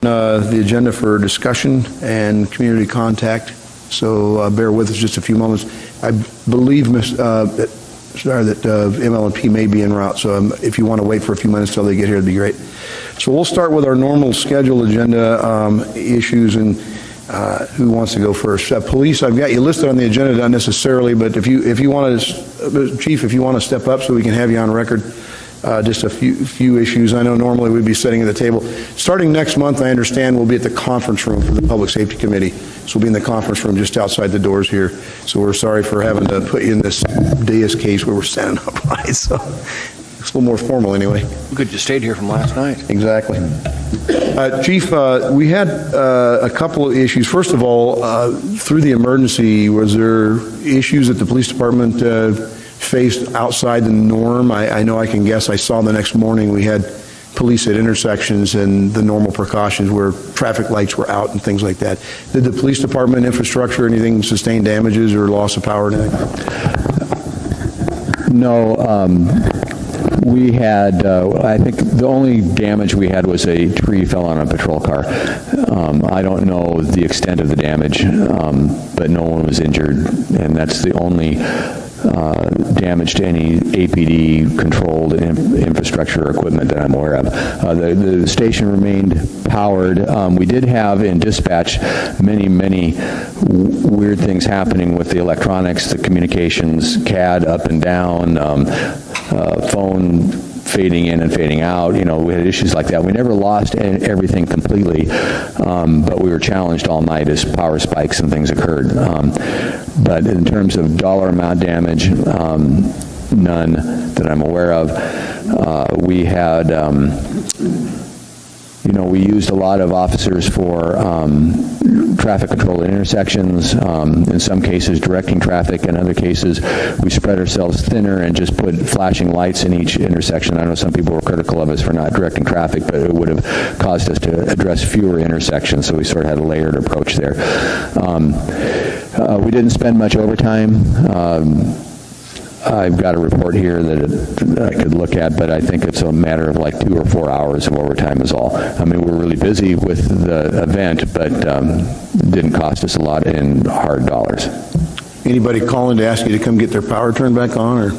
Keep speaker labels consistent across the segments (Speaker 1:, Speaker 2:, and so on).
Speaker 1: The agenda for discussion and community contact, so bear with us just a few moments. I believe that ML&P may be en route, so if you want to wait for a few minutes till they get here, it'd be great. So we'll start with our normal scheduled agenda issues, and who wants to go first? Police, I've got you listed on the agenda, not necessarily, but if you want to, Chief, if you want to step up so we can have you on record. Just a few issues. I know normally we'd be sitting at the table. Starting next month, I understand we'll be at the conference room for the Public Safety Committee. So we'll be in the conference room just outside the doors here. So we're sorry for having to put you in this dais case where we're standing upright. So it's a little more formal anyway.
Speaker 2: Good, you stayed here from last night.
Speaker 1: Exactly. Chief, we had a couple of issues. First of all, through the emergency, was there issues that the police department faced outside the norm? I know I can guess. I saw the next morning we had police at intersections and the normal precautions where traffic lights were out and things like that. Did the police department infrastructure anything sustain damages or loss of power or anything?
Speaker 3: No. We had, I think the only damage we had was a tree fell on a patrol car. I don't know the extent of the damage, but no one was injured, and that's the only damage to any APD controlled infrastructure or equipment that I'm aware of. The station remained powered. We did have in dispatch many weird things happening with the electronics, the communications, CAD up and down, phone fading in and fading out. You know, we had issues like that. We never lost everything completely, but we were challenged all night as power spikes and things occurred. But in terms of dollar amount damage, none that I'm aware of. We had, you know, we used a lot of officers for traffic control at intersections, in some cases directing traffic, in other cases we spread ourselves thinner and just put flashing lights in each intersection. I know some people were critical of us for not directing traffic, but it would have caused us to address fewer intersections, so we sort of had a layered approach there. We didn't spend much overtime. I've got a report here that I could look at, but I think it's a matter of like 2 or 4 hours of overtime is all. I mean, we're really busy with the event, but it didn't cost us a lot in hard dollars.
Speaker 1: Anybody calling to ask you to come get their power turned back on or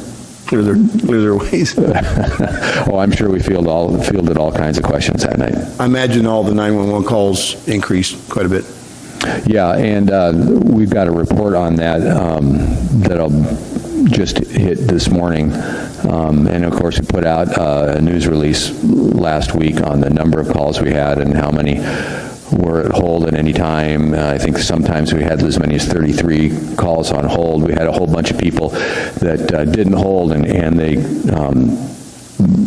Speaker 1: clear their ways?
Speaker 3: Oh, I'm sure we fielded all kinds of questions that night.
Speaker 1: I imagine all the 911 calls increased quite a bit.
Speaker 3: Yeah, and we've got a report on that that'll just hit this morning, and of course we put out a news release last week on the number of calls we had and how many were at hold at any time. I think sometimes we had as many as 33 calls on hold. We had a whole bunch of people that didn't hold, and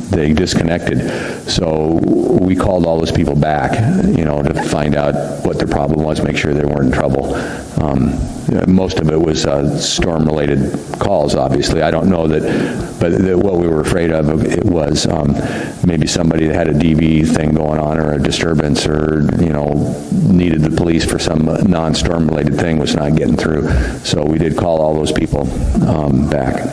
Speaker 3: they disconnected. So we called all those people back, you know, to find out what their problem was, make sure they weren't in trouble. Most of it was storm-related calls, obviously. I don't know that, but what we were afraid of, it was maybe somebody that had a DV thing going on or a disturbance or, you know, needed the police for some non-storm related thing, was not getting through. So we did call all those people back.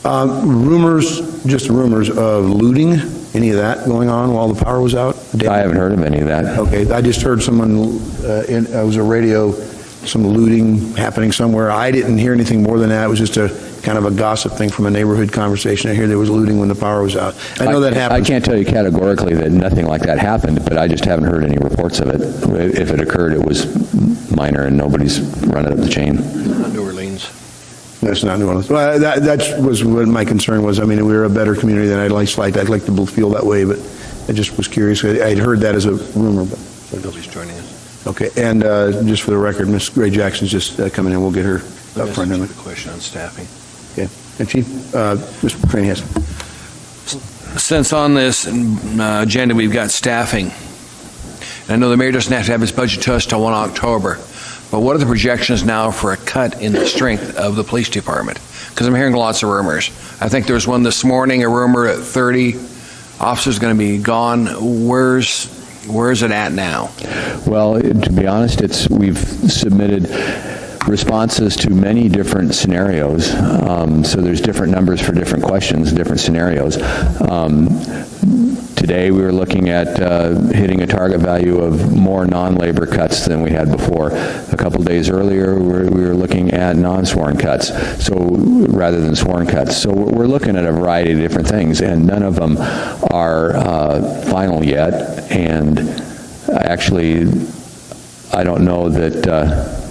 Speaker 1: Rumors, just rumors of looting, any of that going on while the power was out?
Speaker 3: I haven't heard of any of that.
Speaker 1: Okay, I just heard someone, it was a radio, some looting happening somewhere. I didn't hear anything more than that. It was just a kind of a gossip thing from a neighborhood conversation. I hear there was looting when the power was out. I know that happened.
Speaker 3: I can't tell you categorically that nothing like that happened, but I just haven't heard any reports of it. If it occurred, it was minor and nobody's running up the chain.
Speaker 2: New Orleans.
Speaker 1: That's not New Orleans. Well, that was what my concern was. I mean, we're a better community than I'd like to feel that way, but I just was curious. I'd heard that as a rumor. But
Speaker 2: Nobody's joining us.
Speaker 1: Okay, and just for the record, Ms. Gray Jackson's just coming in. We'll get her up front.
Speaker 2: A question on staffing.
Speaker 1: Yeah, and Chief, Mr. Crane has.
Speaker 2: Since on this agenda we've got staffing, I know the mayor doesn't have to have his budget to us till 1 October, but what are the projections now for a cut in the strength of the police department? Because I'm hearing lots of rumors. I think there's one this morning, a rumor at 30 officers going to be gone. Where's it at now?
Speaker 3: Well, to be honest, we've submitted responses to many different scenarios. So there's different numbers for different questions, different scenarios. Today, we were looking at hitting a target value of more non-labor cuts than we had before. A couple days earlier, we were looking at non-sworn cuts, so rather than sworn cuts. So we're looking at a variety of different things, and none of them are final yet. And actually, I don't know that.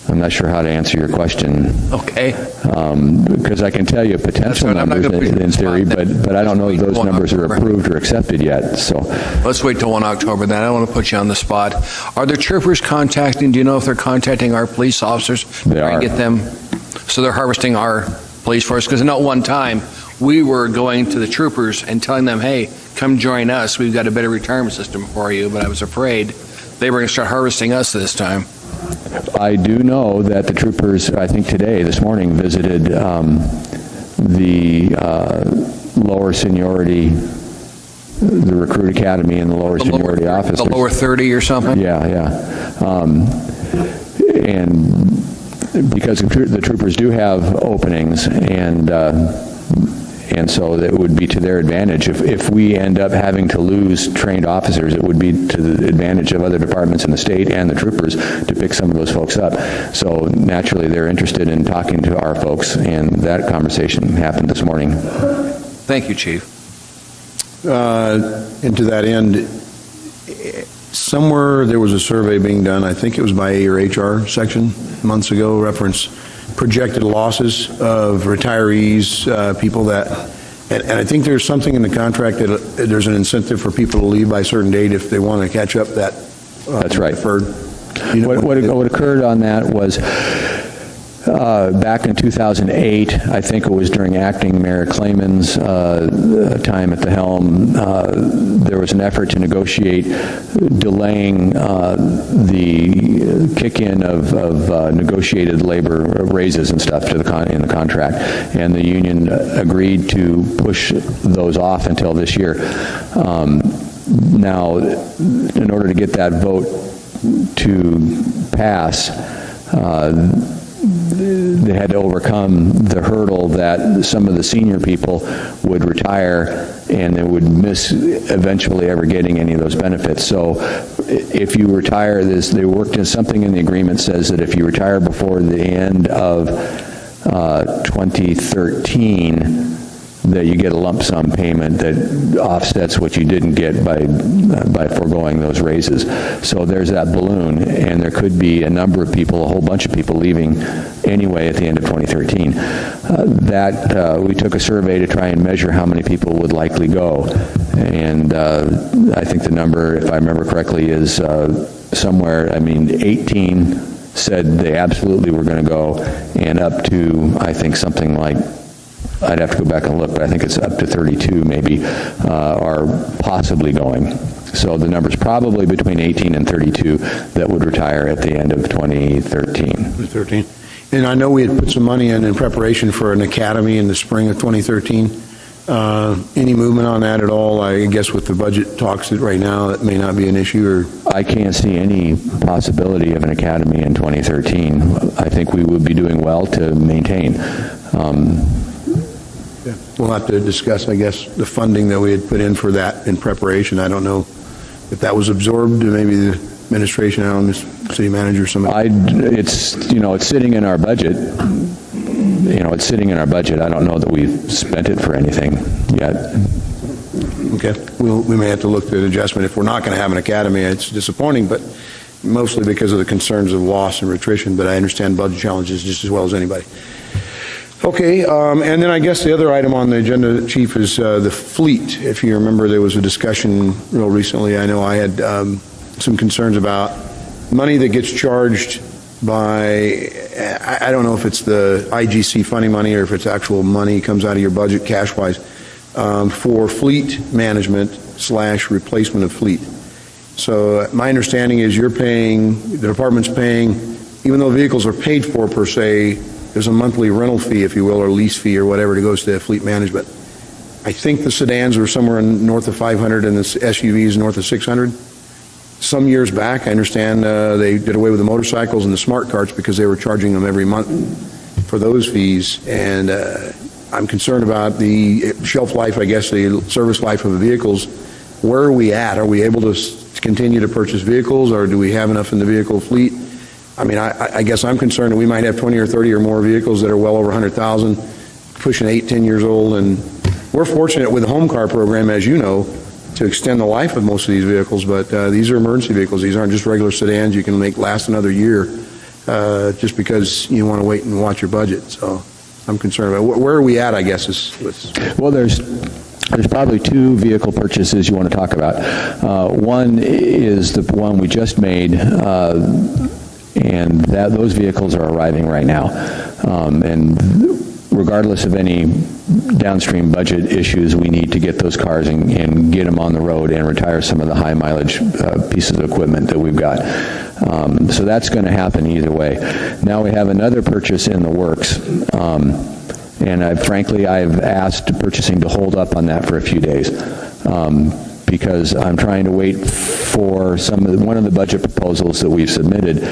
Speaker 3: I'm not sure how to answer your question.
Speaker 2: Okay.
Speaker 3: Because I can tell you potential
Speaker 2: That's right. I'm not
Speaker 3: numbers
Speaker 2: gonna put you on
Speaker 3: in
Speaker 2: the
Speaker 3: theory,
Speaker 2: spot.
Speaker 3: but I don't know if those
Speaker 2: Wait till
Speaker 3: numbers are
Speaker 2: October.
Speaker 3: approved or accepted yet, so.
Speaker 2: Let's wait till 1 October then. I don't want to put you on the spot. Are the troopers contacting, do you know if they're contacting our police officers?
Speaker 3: They
Speaker 2: Trying
Speaker 3: are.
Speaker 2: to get them, so they're harvesting our police force? Because I know at one time, we were going to the troopers and telling them, hey, come join us. We've got a better retirement system for you. But I was afraid they were going to start harvesting us this time.
Speaker 3: I do know that the troopers, I think today, this morning, visited the lower seniority, the recruit academy and the lower seniority officers.
Speaker 2: The lower 30 or something?
Speaker 3: Yeah. And because the troopers do have openings, and so it would be to their advantage. If we end up having to lose trained officers, it would be to the advantage of other departments in the state and the troopers to pick some of those folks up. So naturally, they're interested in talking to our folks, and that conversation happened this morning.
Speaker 2: Thank you, Chief.
Speaker 1: And to that end, somewhere there was a survey being done, I think it was by your HR section months ago, reference projected losses of retirees, people that, and I think there's something in the contract that there's an incentive for people to leave by a certain date if they want to catch up that.
Speaker 3: That's right.
Speaker 1: Deferred. You know
Speaker 3: What occurred on that was, back in 2008, I think it was during acting Mayor Clayman's time at the helm, there was an effort to negotiate delaying the kick-in of negotiated labor raises and stuff to in the contract, and the union agreed to push those off until this year. Now, in order to get that vote to pass, they had to overcome the hurdle that some of the senior people would retire and they would miss eventually ever getting any of those benefits. So if you retire, they worked in something in the agreement says that if you retire before the end of 2013, that you get a lump sum payment that offsets what you didn't get by foregoing those raises. So there's that balloon, and there could be a number of people, a whole bunch of people leaving anyway at the end of 2013. We took a survey to try and measure how many people would likely go, and I think the number, if I remember correctly, is somewhere, 18 said they absolutely were going to go, and up to, I think, something like, I'd have to go back and look, but I think it's up to 32 maybe, are possibly going. So the number's probably between 18 and 32 that would retire at the end of 2013.
Speaker 1: And I know we had put some money in preparation for an academy in the spring of 2013. Any movement on that at all? I guess with the budget talks that right now, that may not be an issue, or?
Speaker 3: I can't see any possibility of an academy in 2013. I think we would be doing well to maintain.
Speaker 1: We'll have to discuss, I guess, the funding that we had put in for that in preparation. I don't know if that was absorbed, maybe the administration, I don't know, city manager, somebody.
Speaker 3: It's sitting in our budget. It's sitting in our budget. I don't know that we've spent it for anything yet.
Speaker 1: Okay, we may have to look at an adjustment. If we're not going to have an academy, it's disappointing, but mostly because of the concerns of loss and attrition, but I understand budget challenges just as well as anybody. Okay, and then I guess the other item on the agenda, Chief, is the fleet. If you remember, there was a discussion real recently. I know I had some concerns about money that gets charged by, I don't know if it's the IGC funding money or if it's actual money comes out of your budget cash-wise, for fleet management / replacement of fleet. So my understanding is you're paying, the department's paying, even though vehicles are paid for per se, there's a monthly rental fee, if you will, or lease fee or whatever that goes to fleet management. I think the sedans are somewhere north of 500 and the SUVs north of 600. Some years back, I understand they did away with the motorcycles and the smart carts because they were charging them every month for those fees. And I'm concerned about the shelf life, I guess, the service life of the vehicles. Where are we at? Are we able to continue to purchase vehicles, or do we have enough in the vehicle fleet? I mean, I guess I'm concerned that we might have 20 or 30 or more vehicles that are well over 100,000, pushing 8, 10 years old, and we're fortunate with the home car program, as you know, to extend the life of most of these vehicles, but these are emergency vehicles. These aren't just regular sedans you can make last another year just because you want to wait and watch your budget. So I'm concerned about where are we at, I guess, is
Speaker 3: Well, there's probably two vehicle purchases you want to talk about. One is the one we just made, and those vehicles are arriving right now. And regardless of any downstream budget issues, we need to get those cars and get them on the road and retire some of the high mileage pieces of equipment that we've got. So that's going to happen either way. Now we have another purchase in the works. And frankly, I've asked purchasing to hold up on that for a few days because I'm trying to wait for one of the budget proposals that we've submitted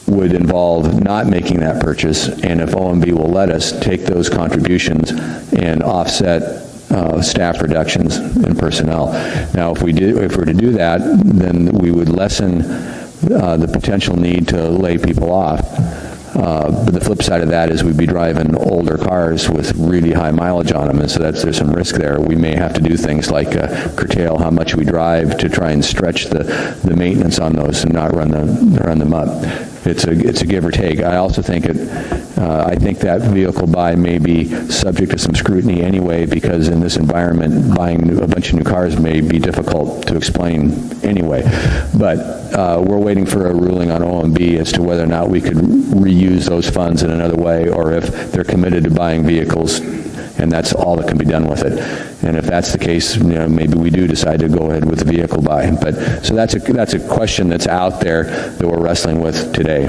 Speaker 3: would involve not making that purchase, and if OMB will let us, take those contributions and offset staff reductions in personnel. Now, if we were to do that, then we would lessen the potential need to lay people off. But the flip side of that is we'd be driving older cars with really high mileage on them, and so there's some risk there. We may have to do things like curtail how much we drive to try and stretch the maintenance on those and not run them up. It's a give or take. I also think I think that vehicle buy may be subject to some scrutiny anyway, because in this environment, buying a bunch of new cars may be difficult to explain anyway. But we're waiting for a ruling on OMB as to whether or not we could reuse those funds in another way, or if they're committed to buying vehicles and that's all that can be done with it. And if that's the case, maybe we do decide to go ahead with the vehicle buy. But so that's a question that's out there that we're wrestling with today.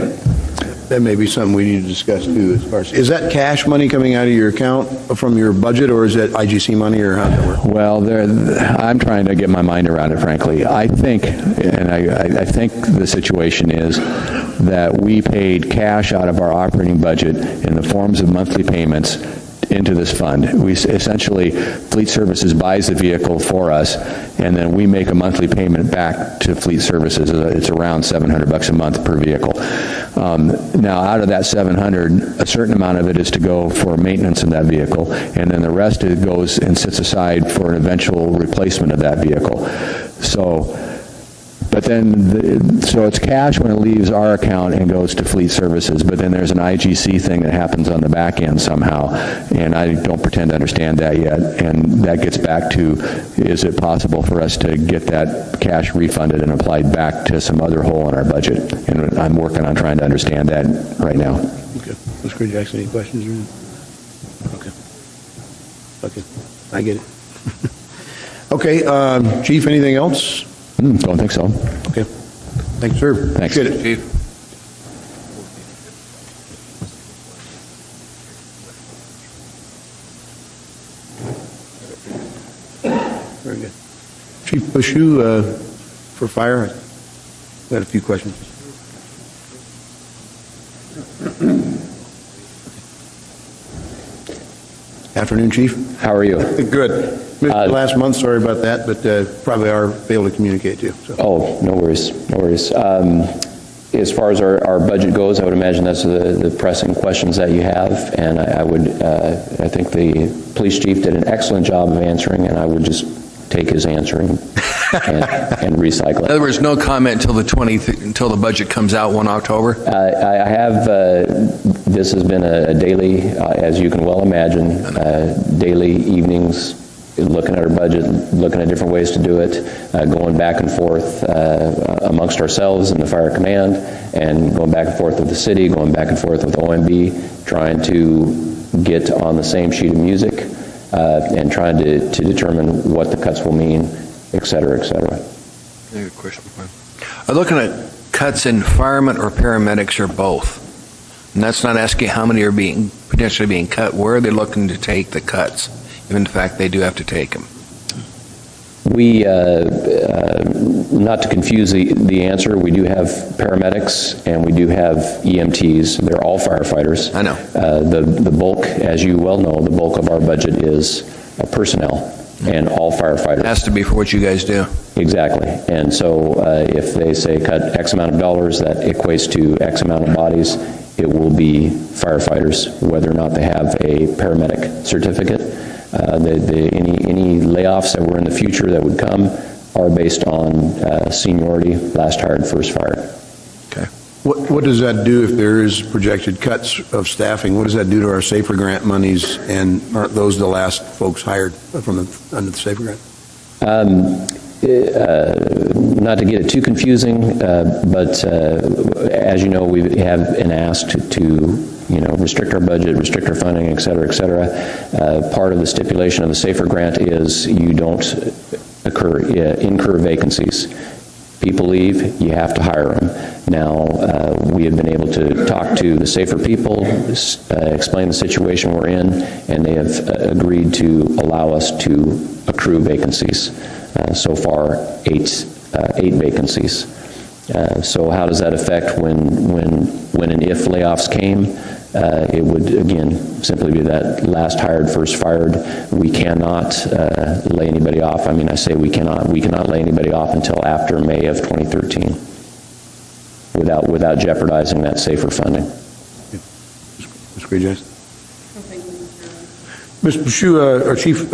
Speaker 1: that may be something we need to discuss too. As far as, is that cash money coming out of your account from your budget, or is that IGC money, or how does that work?
Speaker 3: Well, I'm trying to get my mind around it, frankly. I think the situation is that we paid cash out of our operating budget in the forms of monthly payments into this fund. We essentially, Fleet Services buys the vehicle for us, and then we make a monthly payment back to Fleet Services. It's around $700 a month per vehicle. Now, out of that $700, a certain amount of it is to go for maintenance in that vehicle, and then the rest it goes and sits aside for an eventual replacement of that vehicle. So it's cash when it leaves our account and goes to Fleet Services, but then there's an IGC thing that happens on the back end somehow, and I don't pretend to understand that yet, and that gets back to, is it possible for us to get that cash refunded and applied back to some other hole in our budget? And I'm working on trying to understand that right now.
Speaker 1: Okay. Mr. Jackson, any questions? Okay, I get it. Okay, Chief, anything else?
Speaker 3: Don't think so.
Speaker 1: Okay. Thanks, sir.
Speaker 3: Thanks.
Speaker 1: Appreciate it.
Speaker 2: Chief?
Speaker 1: Very good. Chief Bushu, for fire, we had a few questions. Afternoon, Chief.
Speaker 4: How are you?
Speaker 1: Good. Last month, sorry about that, but probably are able to communicate to you. So.
Speaker 4: Oh, no worries, no worries. As far as our budget goes, I would imagine that's the pressing questions that you have, and I think the police chief did an excellent job of answering, and I would just take his answering and recycle
Speaker 2: In
Speaker 4: it.
Speaker 2: other words, no comment until until the budget comes out 1 October?
Speaker 4: I have, this has been a daily, as you can well imagine, daily evenings, looking at our budget, looking at different ways to do it, going back and forth amongst ourselves in the fire command, and going back and forth with the city, going back and forth with OMB, trying to get on the same sheet of music, and trying to determine what the cuts will mean, et cetera, et cetera.
Speaker 2: Good question. Are you looking at cuts in firemen or paramedics or both? And that's not asking how many are potentially being cut. Where are they looking to take the cuts, given the fact they do have to take them?
Speaker 4: We, not to confuse the answer, we do have paramedics and we do have EMTs. They're all firefighters.
Speaker 2: I know.
Speaker 4: The bulk, as you well know, the bulk of our budget is personnel and all firefighters.
Speaker 2: Has to be for what you guys do.
Speaker 4: Exactly. And so if they say cut X amount of dollars, that equates to X amount of bodies, it will be firefighters, whether or not they have a paramedic certificate. Any layoffs that were in the future that would come are based on seniority, last hired, first fired.
Speaker 2: Okay.
Speaker 1: What does that do if there is projected cuts of staffing? What does that do to our SAFER grant monies, and aren't those the last folks hired under the SAFER grant?
Speaker 4: Not to get it too confusing, but as you know, we have been asked to restrict our budget, restrict our funding, et cetera, et cetera. Part of the stipulation of the SAFER grant is you don't incur vacancies. People leave, you have to hire them. Now, we have been able to talk to the SAFER people, explain the situation we're in, and they have agreed to allow us to accrue vacancies. So far, eight vacancies. So how does that affect when and if layoffs came? It would, again, simply be that last hired, first fired. We cannot lay anybody off. I mean, I say we cannot lay anybody off until after May of 2013 without jeopardizing that SAFER funding.
Speaker 1: Ms. Gray-Jackson? Mr. Bashou, our chief,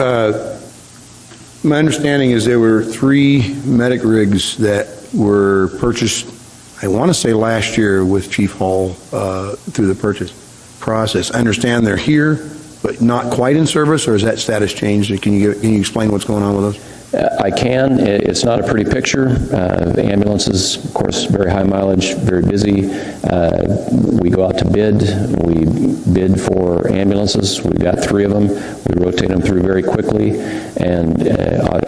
Speaker 1: my understanding is there were 3 medic rigs that were purchased, I want to say last year with Chief Hall through the purchase process. I understand they're here, but not quite in service, or is that status changed? Can you explain what's going on with those?
Speaker 4: I can. It's not a pretty picture. The ambulances, of course, very high mileage, very busy. We go out to bid. We bid for ambulances. We've got 3 of them. We rotate them through very quickly. And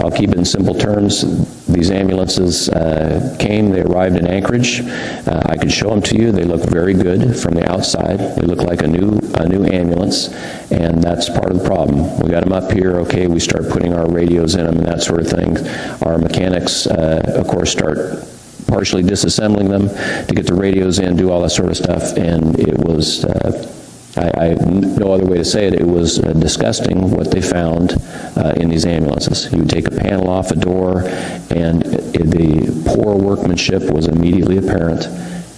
Speaker 4: I'll keep it in simple terms. These ambulances came. They arrived in Anchorage. I could show them to you. They look very good from the outside. They look like a new ambulance, and that's part of the problem. We got them up here. Okay, we start putting our radios in them and that sort of thing. Our mechanics, of course, start partially disassembling them to get the radios in, do all that sort of stuff, and it was, I no other way to say it, it was disgusting what they found in these ambulances. You would take a panel off a door, and the poor workmanship was immediately apparent,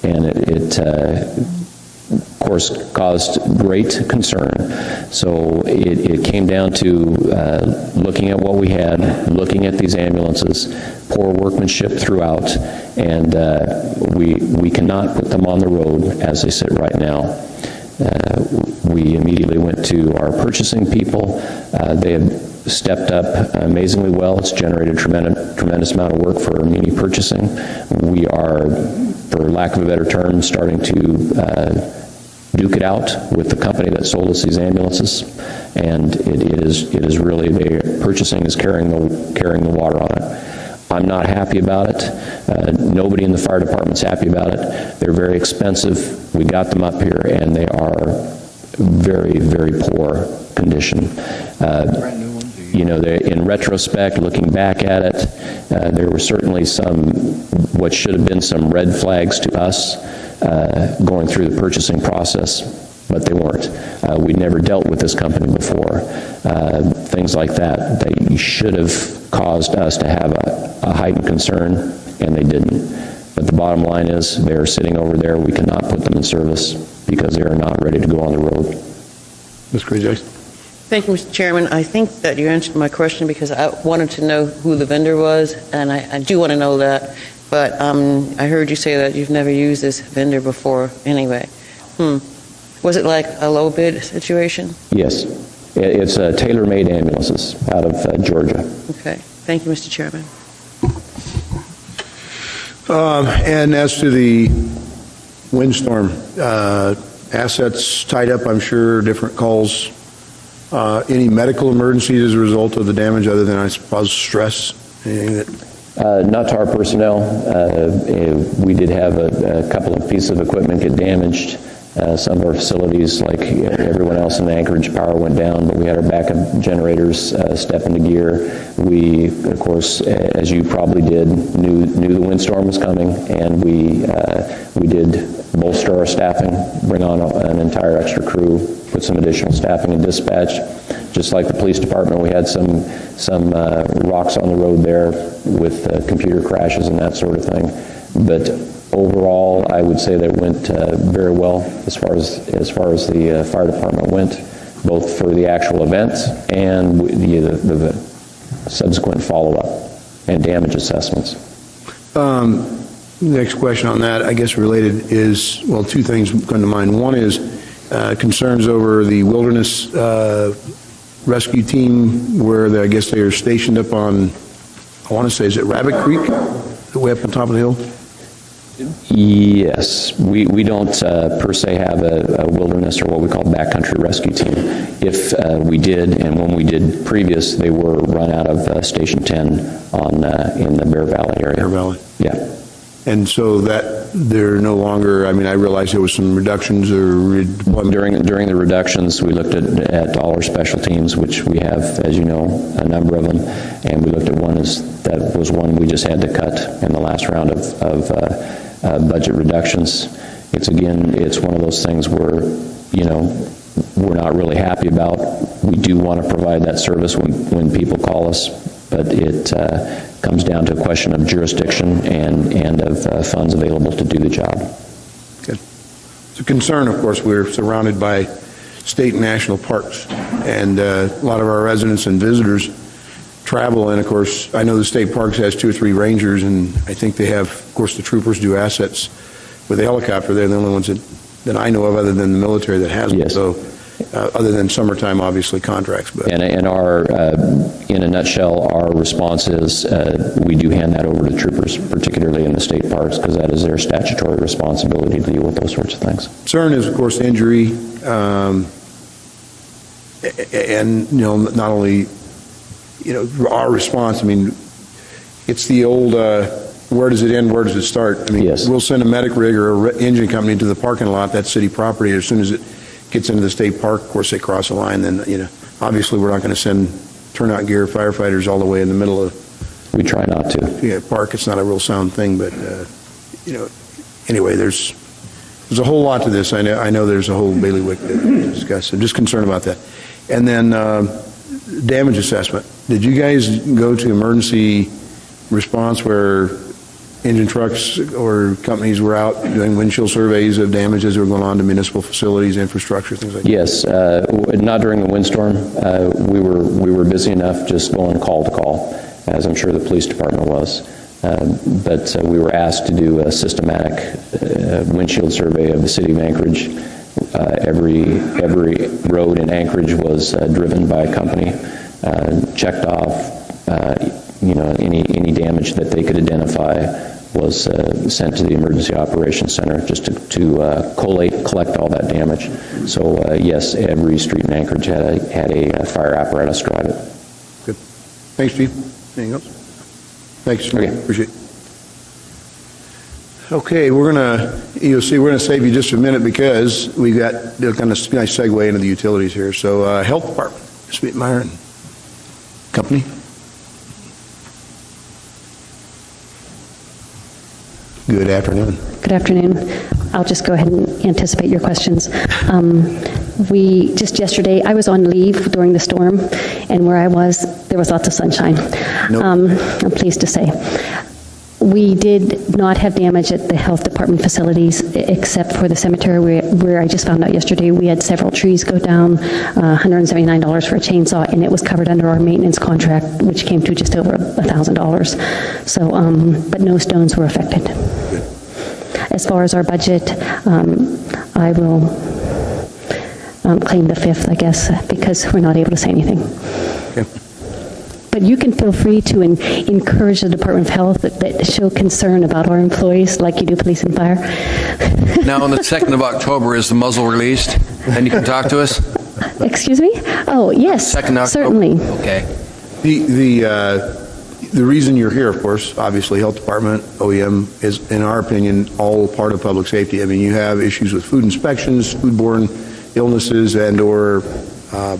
Speaker 4: and it of course, caused great concern. So it came down to looking at what we had, looking at these ambulances, poor workmanship throughout, and we cannot put them on the road as they sit right now. We immediately went to our purchasing people. They have stepped up amazingly well. It's generated a tremendous amount of work for Muni Purchasing. We are, for lack of a better term, starting to duke it out with the company that sold us these ambulances, and it is really, purchasing is carrying the water on it. I'm not happy about it. Nobody in the fire department's happy about it. They're very expensive. We got them up here, and they are very, very poor condition. In retrospect, looking back at it, there were certainly what should have been some red flags to us going through the purchasing process, but they weren't. We'd never dealt with this company before. Things like that, they should have caused us to have a heightened concern, and they didn't. But the bottom line is, they're sitting over there. We cannot put them in service because they are not ready to go on the road.
Speaker 1: Ms. Gray-Jackson?
Speaker 5: Thank you, Mr. Chairman. I think that you answered my question because I wanted to know who the vendor was, and I do want to know that. But I heard you say that you've never used this vendor before anyway. Was it like a low bid situation?
Speaker 4: Yes. It's tailor-made ambulances out of Georgia.
Speaker 5: Okay. Thank you, Mr. Chairman.
Speaker 1: And as to the windstorm, assets tied up, I'm sure, different calls. Any medical emergencies as a result of the damage other than, I suppose, stress? Anything that...
Speaker 4: Not to our personnel. We did have a couple of pieces of equipment get damaged. Some of our facilities, like everyone else in Anchorage, power went down, but we had our backup generators step into gear. We, of course, as you probably did, knew the windstorm was coming, and we did bolster our staffing, bring on an entire extra crew, put some additional staffing in dispatch. Just like the police department, we had some rocks on the road there with computer crashes and that sort of thing. But overall, I would say that it went very well as far as the fire department went, both for the actual events and the subsequent follow-up and damage assessments.
Speaker 1: Next question on that, I guess related, is, well, two things come to mind. One is concerns over the wilderness rescue team, where I guess they are stationed up on, I want to say, is it Rabbit Creek, way up on top of the hill?
Speaker 4: Yes, we don't per se have a wilderness or what we call backcountry rescue team. If we did, and when we did previous, they were run out of Station 10 in the Bear Valley area.
Speaker 1: Bear Valley.
Speaker 4: Yeah.
Speaker 1: And so that they're no longer, I mean, I realize there was some reductions or redeployment.
Speaker 4: During the reductions, we looked at all our special teams, which we have, as you know, a number of them, and we looked at that was one we just had to cut in the last round of budget reductions. It's one of those things where, we're not really happy about. We do want to provide that service when people call us, but it comes down to a question of jurisdiction and of funds available to do the job.
Speaker 1: Good. It's a concern, of course. We're surrounded by state and national parks, and a lot of our residents and visitors travel, and of course, I know the state parks has 2 or 3 rangers, and I think they have, of course, the troopers do assets with the helicopter. They're the only ones that I know of, other than the military, that has them.
Speaker 4: Yes.
Speaker 1: So, other than summertime, obviously, contracts. But
Speaker 4: And our, in a nutshell, our response is we do hand that over to troopers, particularly in the state parks, because that is their statutory responsibility to deal with those sorts of things.
Speaker 1: concern is, of course, injury, and not only our response. I mean, it's the old where does it end, where does it start? I mean,
Speaker 4: Yes.
Speaker 1: We'll send a medic rig or an engine company to the parking lot, that's city property. As soon as it gets into the state park, of course, they cross the line. Then obviously, we're not going to send turnout gear firefighters all the way in the middle of
Speaker 4: We try not to.
Speaker 1: park. It's not a real sound thing, but anyway, there's a whole lot to this. I know there's a whole bailiwick to discuss. I'm just concerned about that. And then damage assessment. Did you guys go to emergency response where engine trucks or companies were out doing windshield surveys of damages that were going on to municipal facilities, infrastructure, things like that?
Speaker 4: Yes, not during the windstorm. We were busy enough just going call to call, as I'm sure the police department was. But we were asked to do a systematic windshield survey of the city of Anchorage. Every road in Anchorage was driven by a company, checked off. Any damage that they could identify was sent to the Emergency Operations Center just to collect all that damage. So yes, every street in Anchorage had a fire apparatus drive it.
Speaker 1: Good. Thanks, Chief. Anything else? Thanks, sir.
Speaker 4: Okay.
Speaker 1: Appreciate it. Okay, we're gonna save you just a minute because we got a kind of nice segue into the utilities here. So, Health Department, Sweetmeyer and Company. Good afternoon.
Speaker 6: Good afternoon. I'll just go ahead and anticipate your questions. Just yesterday, I was on leave during the storm, and where I was, there was lots of sunshine.
Speaker 1: Nope.
Speaker 6: I'm pleased to say. We did not have damage at the health department facilities, except for the cemetery where I just found out yesterday we had several trees go down, $179 for a chainsaw, and it was covered under our maintenance contract, which came to just over $1,000. So, but no stones were affected. As far as our budget, I will claim the 5th, I guess, because we're not able to say anything.
Speaker 1: Okay.
Speaker 6: But you can feel free to encourage the Department of Health that show concern about our employees, like you do police and fire.
Speaker 2: Now, on the 2nd of October, is the muzzle released? Then you can talk to us?
Speaker 6: Excuse me? Oh, yes,
Speaker 2: 2nd October?
Speaker 6: certainly.
Speaker 2: Okay.
Speaker 1: the reason you're here, of course, obviously, Health Department, OEM, is, in our opinion, all part of public safety. I mean, you have issues with food inspections, foodborne illnesses, and/or, what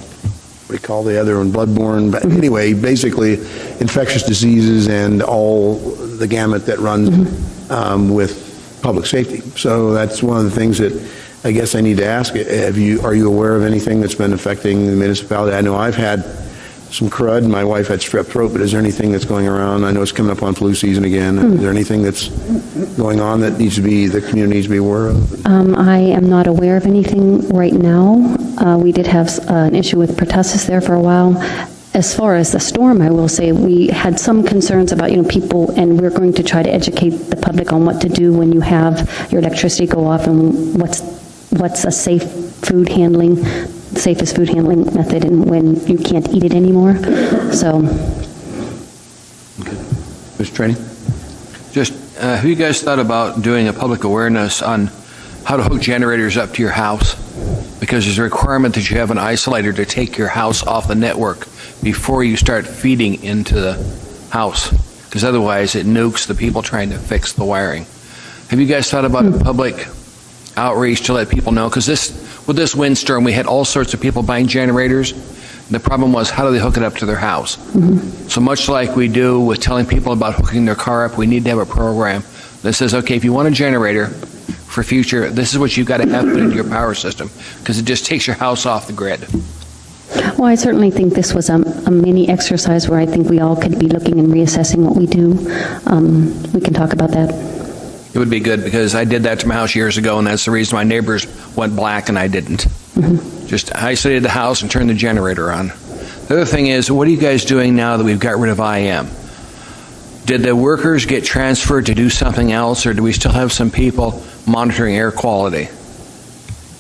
Speaker 1: do you call the other one, bloodborne, but anyway, basically, infectious diseases and all the gamut that runs with public safety. So that's one of the things that I guess I need to ask. Are you aware of anything that's been affecting the municipality? I know I've had some crud. My wife had strep throat, but is there anything that's going around? I know it's coming up on flu season again. Is there anything that's going on that the community needs to be aware of?
Speaker 6: I am not aware of anything right now. We did have an issue with pertussis there for a while. As far as the storm, I will say we had some concerns about, people, and we're going to try to educate the public on what to do when you have your electricity go off and what's a safest food handling method and when you can't eat it anymore. So,
Speaker 1: Mr. Training?
Speaker 2: Just, have you guys thought about doing a public awareness on how to hook generators up to your house? Because there's a requirement that you have an isolator to take your house off the network before you start feeding into the house, because otherwise it nukes the people trying to fix the wiring. Have you guys thought about public outreach to let people know? Because with this windstorm, we had all sorts of people buying generators. The problem was, how do they hook it up to their house? So much like we do with telling people about hooking their car up, we need to have a program that says, okay, if you want a generator for future, this is what you've got to have put into your power system, because it just takes your house off the grid.
Speaker 6: well, I certainly think this was a mini exercise where I think we all could be looking and reassessing what we do. We can talk about that.
Speaker 2: It would be good, because I did that to my house years ago, and that's the reason my neighbors went black and I didn't. Just isolated the house and turned the generator on. The other thing is, what are you guys doing now that we've got rid of IM? Did the workers get transferred to do something else, or do we still have some people monitoring air quality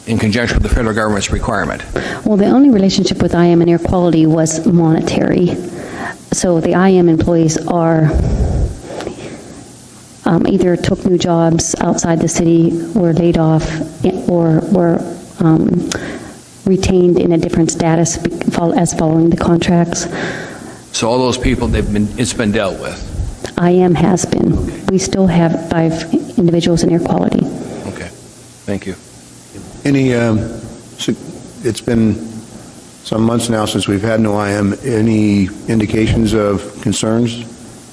Speaker 2: in conjunction with the federal government's requirement?
Speaker 6: Well, the only relationship with IM and air quality was monetary. So the IM employees are either took new jobs outside the city, were laid off, or were retained in a different status as following the contracts.
Speaker 2: So all those people, it's been dealt with.
Speaker 6: IM has been. We still have 5 individuals in air quality.
Speaker 2: Okay, thank you.
Speaker 1: It's been some months now since we've had no IM. Any indications of concerns,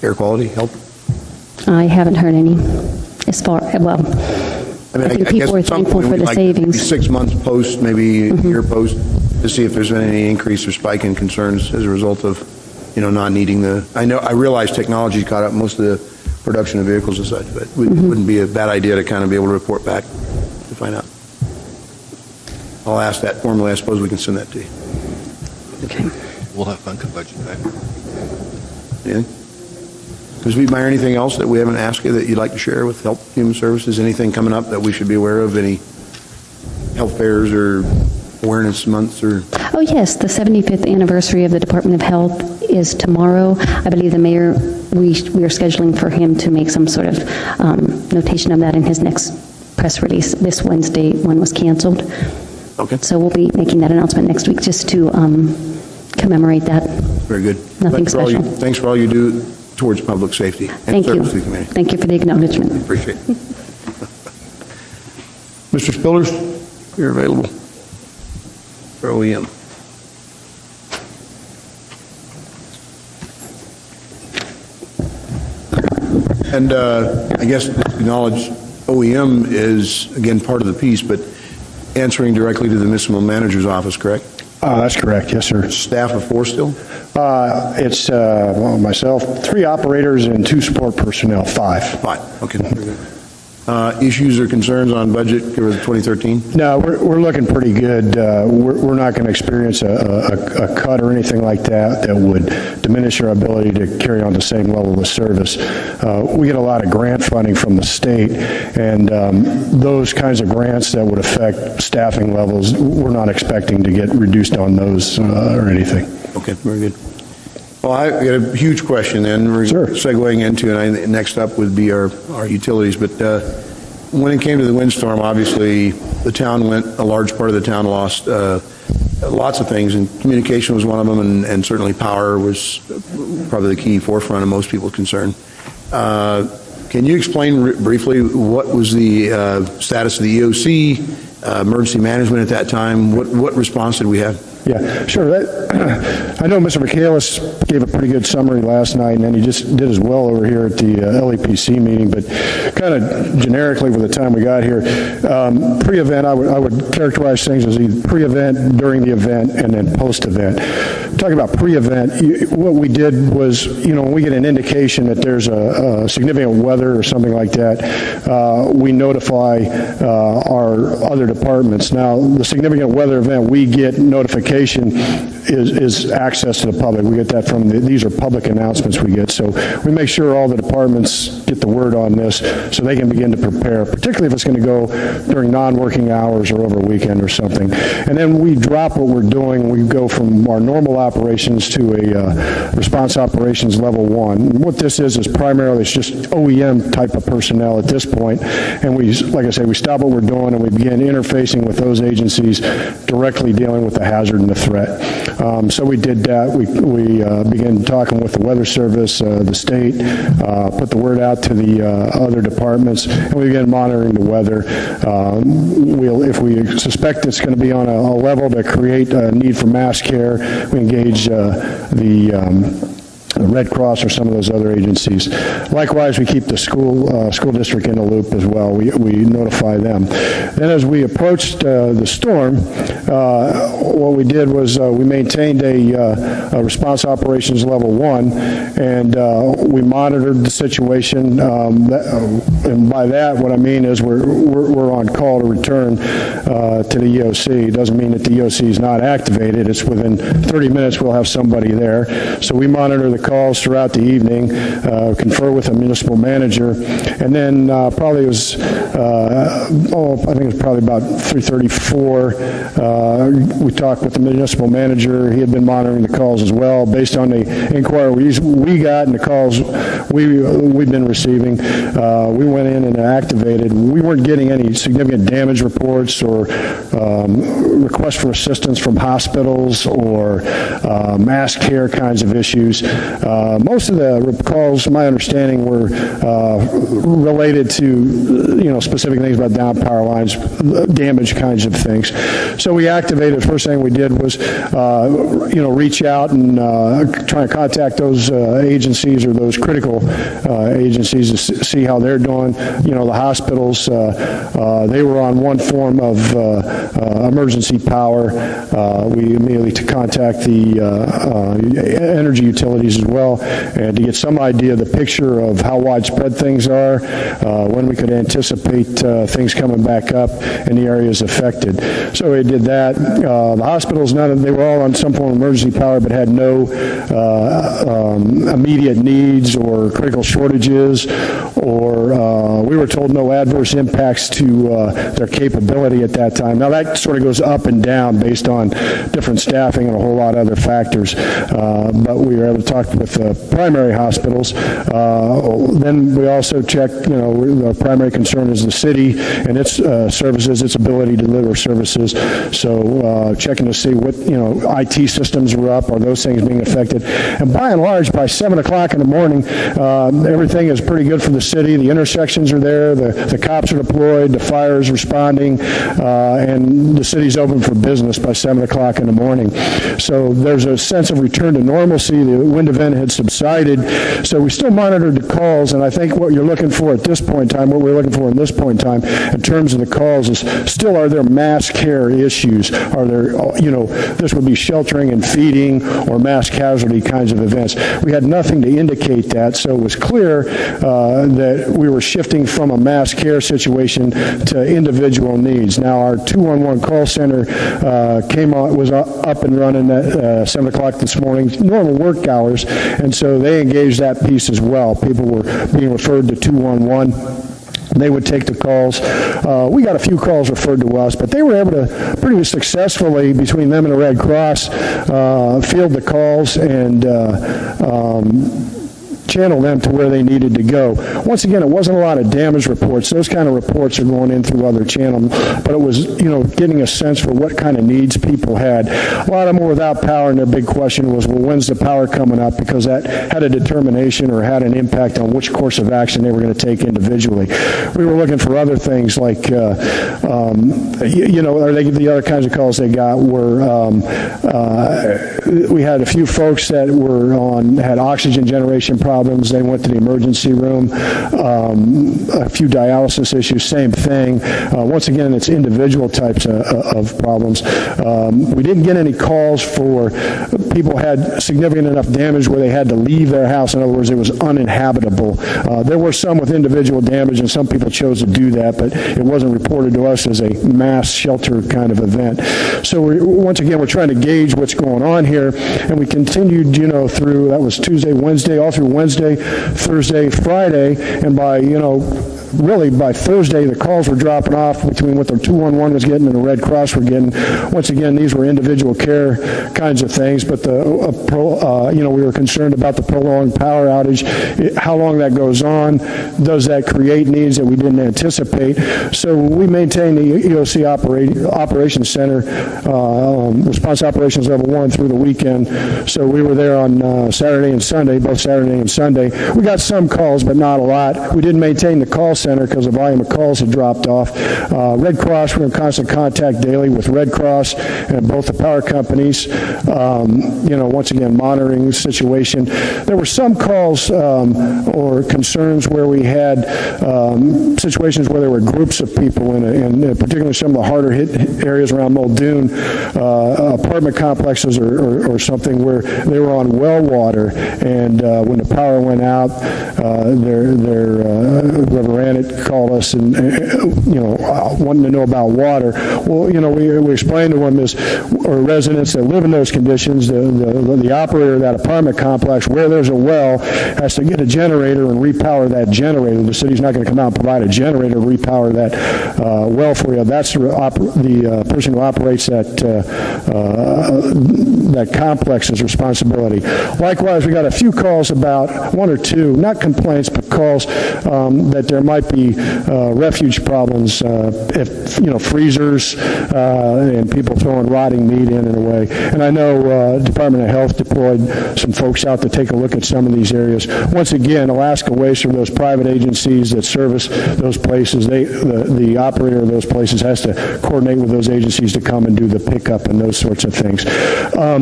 Speaker 1: air quality, health?
Speaker 6: I haven't heard any. As far, well,
Speaker 1: I mean,
Speaker 6: I think
Speaker 1: guess
Speaker 6: people are
Speaker 1: at some
Speaker 6: thankful
Speaker 1: point
Speaker 6: for
Speaker 1: we'd
Speaker 6: the
Speaker 1: like
Speaker 6: savings.
Speaker 1: 6 months post, maybe a year post, to see if there's been any increase or spike in concerns as a result of, not needing I realize technology's caught up most of the production of vehicles and such, but it wouldn't be a bad idea to kind of be able to report back to find out. I'll ask that formally. I suppose we can send that to you.
Speaker 6: Okay.
Speaker 2: We'll have fun with budget time.
Speaker 1: Anything? Ms. Wiedmeyer, anything else that we haven't asked you that you'd like to share with Health Human Services? Anything coming up that we should be aware of? Any health fairs or awareness months or?
Speaker 6: Oh, yes, the 75th anniversary of the Department of Health is tomorrow. I believe the mayor, we are scheduling for him to make some sort of notation of that in his next press release. This Wednesday, one was canceled.
Speaker 1: Okay.
Speaker 6: So we'll be making that announcement next week just to commemorate that.
Speaker 1: Very good.
Speaker 6: Nothing special.
Speaker 1: Thanks for all you do towards public safety and
Speaker 6: Thank you.
Speaker 1: service to the community.
Speaker 6: Thank you for the acknowledgement.
Speaker 1: Appreciate it. Mr. Spillers, you're available for OEM. And I guess acknowledge OEM is, again, part of the piece, but answering directly to the municipal manager's office, correct?
Speaker 7: That's correct, yes, sir.
Speaker 1: Staff of 4 still?
Speaker 7: It's myself, 3 operators and 2 support personnel, 5.
Speaker 1: Fine, okay. Very good. Issues or concerns on budget for 2013?
Speaker 7: No, we're looking pretty good. We're not going to experience a cut or anything like that that would diminish our ability to carry on the same level of service. We get a lot of grant funding from the state, and those kinds of grants that would affect staffing levels, we're not expecting to get reduced on those or anything.
Speaker 1: Okay, very good. Well, I got a huge question then. We're
Speaker 7: Sure.
Speaker 1: segueing into, and next up would be our utilities. But when it came to the windstorm, obviously, a large part of the town lost lots of things, and communication was one of them, and certainly power was probably the key forefront of most people's concern. Can you explain briefly what was the status of the EOC, emergency management at that time? What response did we have?
Speaker 7: Yeah, sure. I know Mr. Michaelis gave a pretty good summary last night, and then he just did as well over here at the LEPC meeting, but kind of generically for the time we got here, pre-event, I would characterize things as either pre-event, during the event, and then post-event. Talking about pre-event, what we did was, when we get an indication that there's a significant weather or something like that, we notify our other departments. Now, the significant weather event, we get notification is access to the public. We get that from these are public announcements we get. So we make sure all the departments get the word on this so they can begin to prepare, particularly if it's going to go during non-working hours or over a weekend or something. And then we drop what we're doing. We go from our normal operations to a response operations level 1. What this is primarily it's just OEM type of personnel at this point. And we, like I say, we stop what we're doing and we begin interfacing with those agencies directly dealing with the hazard and the threat. So we did that. We began talking with the Weather Service, the state, put the word out to the other departments, and we began monitoring the weather. If we suspect it's going to be on a level to create a need for mass care, we engage the Red Cross or some of those other agencies. Likewise, we keep the school district in the loop as well. We notify them. Then as we approached the storm, what we did was we maintained a response operations level 1, and we monitored the situation. And by that, what I mean is we're on call to return to the EOC. It doesn't mean that the EOC is not activated. It's within 30 minutes we'll have somebody there. So we monitor the calls throughout the evening, confer with the municipal manager, and then probably it was, I think it was probably about 3:34, we talked with the municipal manager. He had been monitoring the calls as well based on the inquiries we got and the calls we've been receiving. We went in and activated. We weren't getting any significant damage reports or requests for assistance from hospitals or mass care kinds of issues. Most of the calls, my understanding, were related to, specific things about down power lines, damage kinds of things. So we activated. The first thing we did was, reach out and try and contact those agencies or those critical agencies to see how they're doing. The hospitals, they were on one form of emergency power. We immediately to contact the energy utilities as well, and to get some idea of the picture of how widespread things are, when we could anticipate things coming back up in the areas affected. So we did that. The hospitals, they were all on some form of emergency power, but had no immediate needs or critical shortages, or we were told no adverse impacts to their capability at that time. Now that sort of goes up and down based on different staffing and a whole lot of other factors, but we were able to talk with the primary hospitals. Then we also checked, the primary concern is the city and its services, its ability to deliver services. So checking to see what, IT systems were up, are those things being affected. And by and large, by 7 o'clock in the morning, everything is pretty good for the city. The intersections are there, the cops are deployed, the fire is responding, and the city's open for business by 7 o'clock in the morning. So there's a sense of return to normalcy. The wind event had subsided, so we still monitored the calls, and I think what you're looking for at this point in time, what we're looking for in this point in time, in terms of the calls, is still are there mass care issues? Are there, this would be sheltering and feeding or mass casualty kinds of events. We had nothing to indicate that, so it was clear that we were shifting from a mass care situation to individual needs. Now, our 211 call center was up and running at 7 o'clock this morning, normal work hours, and so they engaged that piece as well. People were being referred to 211. They would take the calls. We got a few calls referred to us, but they were able to pretty successfully, between them and the Red Cross, field the calls and channel them to where they needed to go. Once again, it wasn't a lot of damage reports. Those kind of reports are going in through other channels, but it was, getting a sense for what kind of needs people had. A lot of them were without power, and their big question was, well, when's the power coming up? Because that had a determination or had an impact on which course of action they were going to take individually. We were looking for other things like, the other kinds of calls they got were, we had a few folks that had oxygen generation problems. They went to the emergency room. A few dialysis issues, same thing. Once again, it's individual types of problems. We didn't get any calls for people had significant enough damage where they had to leave their house. In other words, it was uninhabitable. There were some with individual damage, and some people chose to do that, but it wasn't reported to us as a mass shelter kind of event. So once again, we're trying to gauge what's going on here, and we continued, through, that was Tuesday, Wednesday, all through Wednesday, Thursday, Friday, and really by Thursday, the calls were dropping off between what the 211 was getting and the Red Cross were getting. Once again, these were individual care kinds of things, but we were concerned about the prolonged power outage, how long that goes on, does that create needs that we didn't anticipate. So we maintained the EOC Operations Center, Response Operations Level 1 through the weekend. So we were there on Saturday and Sunday, both Saturday and Sunday. We got some calls, but not a lot. We didn't maintain the call center because the volume of calls had dropped off. Red Cross, we're in constant contact daily with Red Cross and both the power companies, once again, monitoring the situation. There were some calls or concerns where we had situations where there were groups of people in particularly some of the harder hit areas around Muldoon, apartment complexes or something where they were on well water, and when the power went out, whoever ran it called us and wanting to know about water. Well, we explained to them or residents that live in those conditions, the operator of that apartment complex, where there's a well, has to get a generator and repower that generator. The city's not going to come out and provide a generator to repower that well for you. That's the person who operates that complex's responsibility. Likewise, we got a few calls about, one or two, not complaints, but calls that there might be refuge problems, freezers and people throwing rotting meat in a way. And I know Department of Health deployed some folks out to take a look at some of these areas. Once again, Alaska Waste or those private agencies that service those places, the operator of those places has to coordinate with those agencies to come and do the pickup and those sorts of things.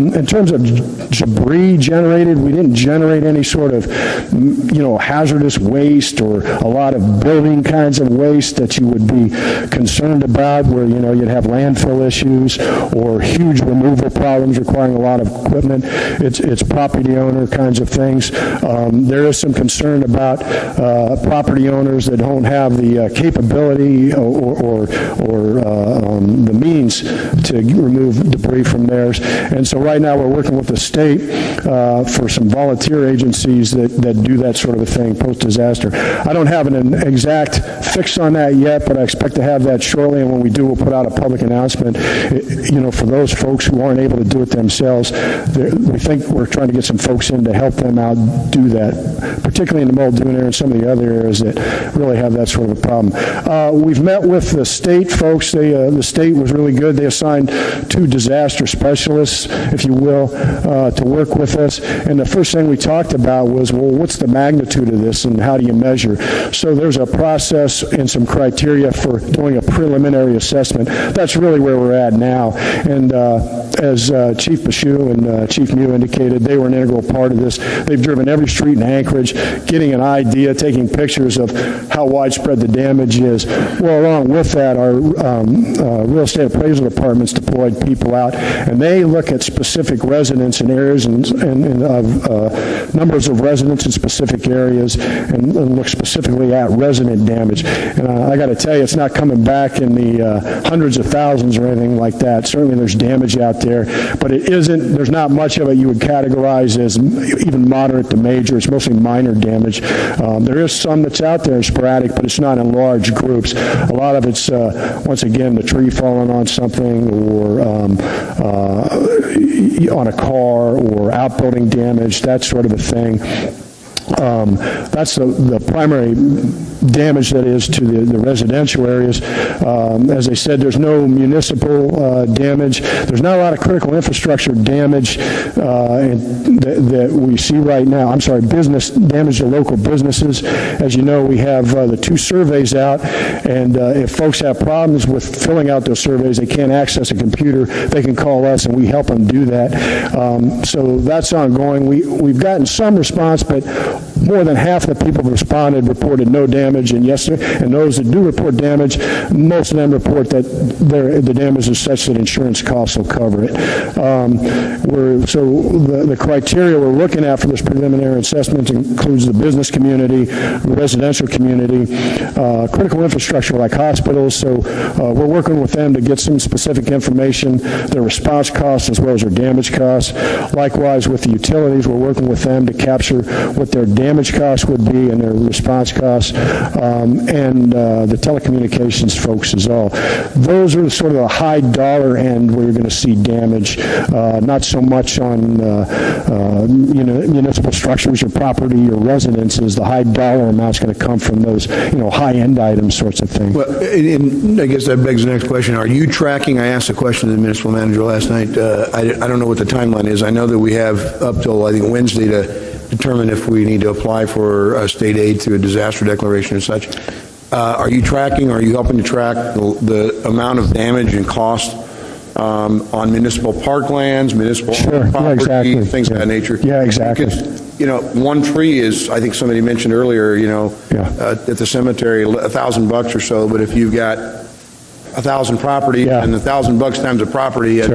Speaker 7: In terms of debris generated, we didn't generate any sort of, hazardous waste or a lot of building kinds of waste that you would be concerned about where, you'd have landfill issues or huge removal problems requiring a lot of equipment. It's property owner kinds of things. There is some concern about property owners that don't have the capability or the means to remove debris from theirs. And so right now we're working with the state for some volunteer agencies that do that sort of a thing post-disaster. I don't have an exact fix on that yet, but I expect to have that shortly, and when we do, we'll put out a public announcement. For those folks who aren't able to do it themselves, we think we're trying to get some folks in to help them out do that, particularly in the Muldoon area and some of the other areas that really have that sort of a problem. We've met with the state folks. The state was really good. They assigned 2 disaster specialists, if you will, to work with us. And the first thing we talked about was, well, what's the magnitude of this and how do you measure? So there's a process and some criteria for doing a preliminary assessment. That's really where we're at now. And as Chief Bashew and Chief Mew indicated, they were an integral part of this. They've driven every street in Anchorage, getting an idea, taking pictures of how widespread the damage is. Well, along with that, our real estate appraisal departments deployed people out, and they look at specific residents in areas and numbers of residents in specific areas and look specifically at resident damage. And I got to tell you, it's not coming back in the hundreds of thousands or anything like that. Certainly there's damage out there, but there's not much of it you would categorize as even moderate to major. It's mostly minor damage. There is some that's out there sporadic, but it's not in large groups. A lot of it's, once again, the tree falling on something or on a car or outbuilding damage, that sort of a thing. That's the primary damage that is to the residential areas. As I said, there's no municipal damage. There's not a lot of critical infrastructure damage that we see right now. I'm sorry, business damage to local businesses. As you know, we have the 2 surveys out, and if folks have problems with filling out those surveys, they can't access a computer, they can call us and we help them do that. So that's ongoing. We've gotten some response, but more than half the people who responded reported no damage, and those that do report damage, most of them report that the damage is such that insurance costs will cover it. So the criteria we're looking at for this preliminary assessment includes the business community, the residential community, critical infrastructure like hospitals. So we're working with them to get some specific information, their response costs as well as their damage costs. Likewise, with the utilities, we're working with them to capture what their damage costs would be and their response costs, and the telecommunications folks as well. Those are sort of the high dollar end where you're going to see damage, not so much on municipal structures or property or residences. The high dollar amount's going to come from those high end items sorts of things.
Speaker 1: Well, and I guess that begs the next question. Are you tracking, I asked a question to the municipal manager last night, I don't know what the timeline is. I know that we have up till, I think, Wednesday to determine if we need to apply for state aid through a disaster declaration and such. Are you tracking, are you helping to track the amount of damage and cost on municipal parklands, municipal property,
Speaker 7: exactly.
Speaker 1: things of that nature?
Speaker 7: Yeah, exactly.
Speaker 1: Because, one tree is, I think somebody mentioned earlier, at the cemetery, $1,000 or so, but if you've got 1,000 property and $1,000 times a property, it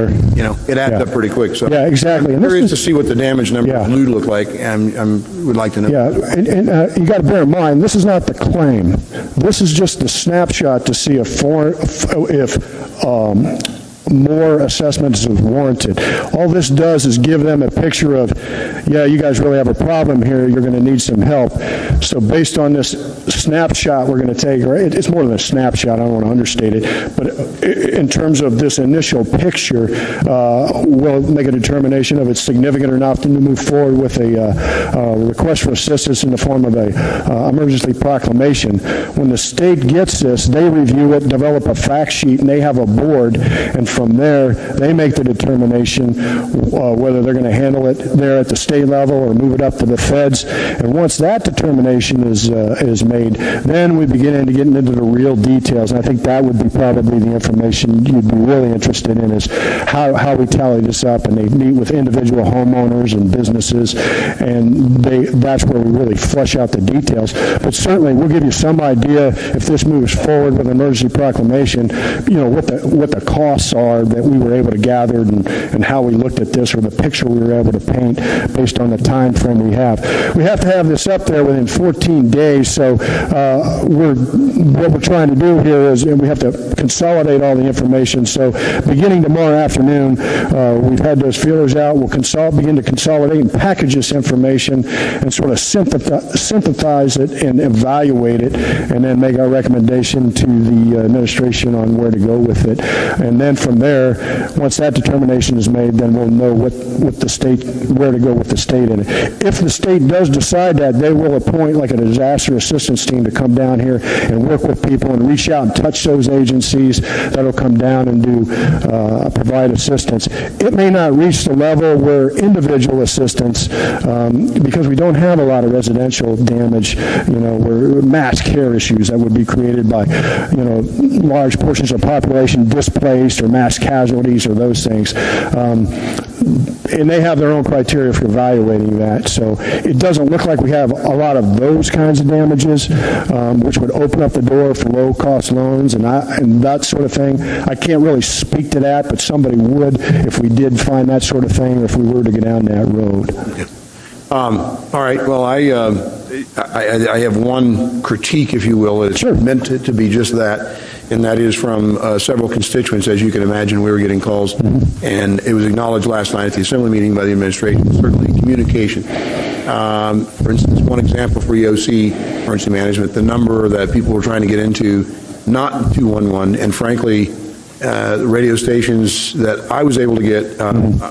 Speaker 1: adds up pretty quick. So
Speaker 7: yeah, exactly.
Speaker 1: I'm curious to see what the damage numbers would look like, and would like to know.
Speaker 7: Yeah, and you got to bear in mind, this is not the claim. This is just the snapshot to see if more assessments is warranted. All this does is give them a picture of, you guys really have a problem here, you're going to need some help. So based on this snapshot we're going to take, or it's more than a snapshot, I don't want to understate it, but in terms of this initial picture, we'll make a determination if it's significant or not to move forward with a request for assistance in the form of a emergency proclamation. When the state gets this, they review it, develop a fact sheet, and they have a board, and from there, they make the determination whether they're going to handle it there at the state level or move it up to the feds. And once that determination is made, then we begin to get into the real details. And I think that would be probably the information you'd be really interested in, is how we tally this up. And they meet with individual homeowners and businesses, and that's where we really flesh out the details. But certainly, we'll give you some idea if this moves forward with an emergency proclamation, what the costs are that we were able to gather, and how we looked at this, or the picture we were able to paint based on the time frame we have. We have to have this up there within 14 days, so what we're trying to do here is we have to consolidate all the information. So beginning tomorrow afternoon, we've had those feelers out. We'll begin to consolidate and package this information and sort of synthesize it and evaluate it, and then make our recommendation to the administration on where to go with it. And then from there, once that determination is made, then we'll know where to go with the state in it. If the state does decide that, they will appoint like a disaster assistance team to come down here and work with people and reach out and touch those agencies that'll come down and provide assistance. It may not reach the level where individual assistance, because we don't have a lot of residential damage, where mass care issues that would be created by, large portions of the population displaced, or mass casualties, or those things. And they have their own criteria for evaluating that. So it doesn't look like we have a lot of those kinds of damages, which would open up the door for low-cost loans and that sort of thing. I can't really speak to that, but somebody would if we did find that sort of thing, or if we were to go down that road.
Speaker 1: All right. Well, I have one critique, if you will. It's meant to be just that, and that is from several constituents. As you can imagine, we were getting calls, and it was acknowledged last night at the Assembly meeting by the administration, certainly communication. For instance, one example for EOC, emergency management, the number that people were trying to get into, not 211, and frankly, the radio stations that I was able to get,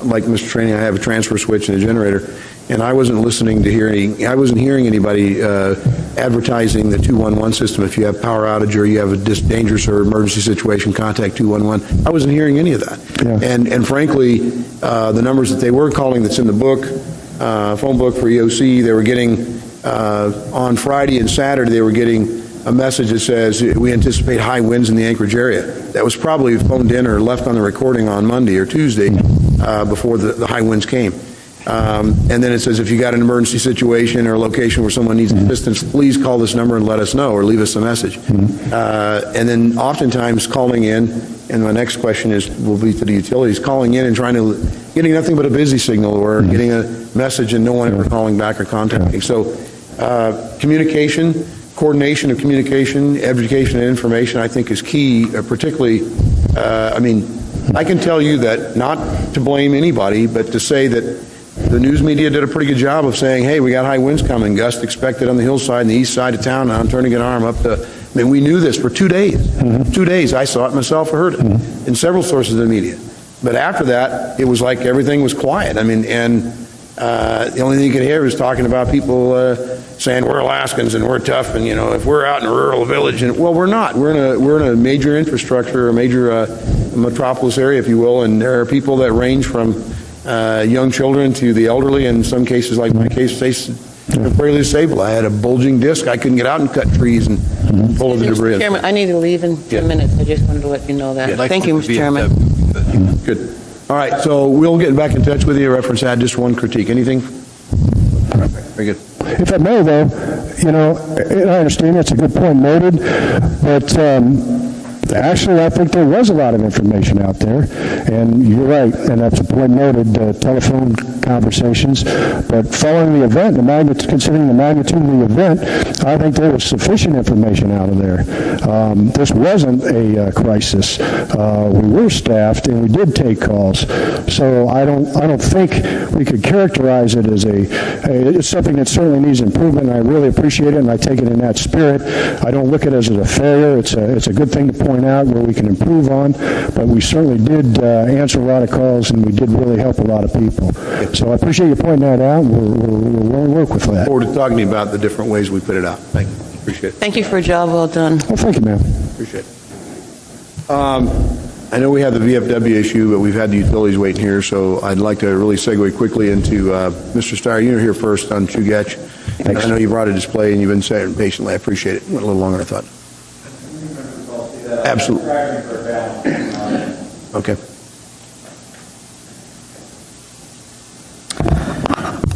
Speaker 1: like Mr. Training, I have a transfer switch and a generator, and I wasn't listening to I wasn't hearing anybody advertising the 211 system. If you have power outage or you have a dangerous or emergency situation, contact 211. I wasn't hearing any of that.
Speaker 7: Yeah.
Speaker 1: And frankly, the numbers that they were calling that's in the book, phone book for EOC, they were getting, on Friday and Saturday, they were getting a message that says, we anticipate high winds in the Anchorage area. That was probably phoned in or left on the recording on Monday or Tuesday before the high winds came. And then it says, if you got an emergency situation or a location where someone needs assistance, please call this number and let us know or leave us a message. And then oftentimes calling in, and my next question will be to the utilities, calling in and getting nothing but a busy signal or getting a message and no one ever calling back or contacting. So communication, coordination of communication, education, and information, I think is key, particularly, I can tell you that, not to blame anybody, but to say that the news media did a pretty good job of saying, hey, we got high winds coming, gust expected on the hillside and the east side of town, now I'm turning an arm up to, we knew this for 2 days. 2 days, I saw it myself, I heard it in several sources of the media. But after that, it was like everything was quiet. The only thing you could hear was talking about people saying we're Alaskans and we're tough, and if we're out in a rural village, and well, we're not. We're in a major infrastructure, a major metropolis area, if you will, and there are people that range from young children to the elderly. In some cases, like my case, very disabled. I had a bulging disc. I couldn't get out and cut trees and pull of the debris.
Speaker 5: Mr. Chairman, I need to leave in 10 minutes. I just wanted to let you know that.
Speaker 2: Yeah,
Speaker 5: Thank you, Mr. Chairman.
Speaker 1: Good. All right, so we'll get back in touch with you. Reference add just one critique. Anything? Very good.
Speaker 7: If I may, though, and I understand that's a good point noted, but actually, I think there was a lot of information out there, and you're right, and that's a point noted, telephone conversations, but following the event, considering the magnitude of the event, I think there was sufficient information out of there. This wasn't a crisis. We were staffed, and we did take calls, so I don't think we could characterize it as it's something that certainly needs improvement, and I really appreciate it, and I take it in that spirit. I don't look at it as a failure. It's a good thing to point out where we can improve on, but we certainly did answer a lot of calls, and we did really help a lot of people. So I appreciate you pointing that out. We're willing to work with that.
Speaker 1: Forward to talking to you about the different ways we put it out. Thank you. Appreciate it.
Speaker 5: Thank you for a job well done.
Speaker 7: Well, thank you, ma'am.
Speaker 1: Appreciate it. I know we have the VFW issue, but we've had the utilities waiting here, so I'd like to really segue quickly into Mr. Steyer. You're here first on Chugach. I know you brought a display and you've been saying patiently. I appreciate it. Went a little longer than I thought. Absolutely. Okay.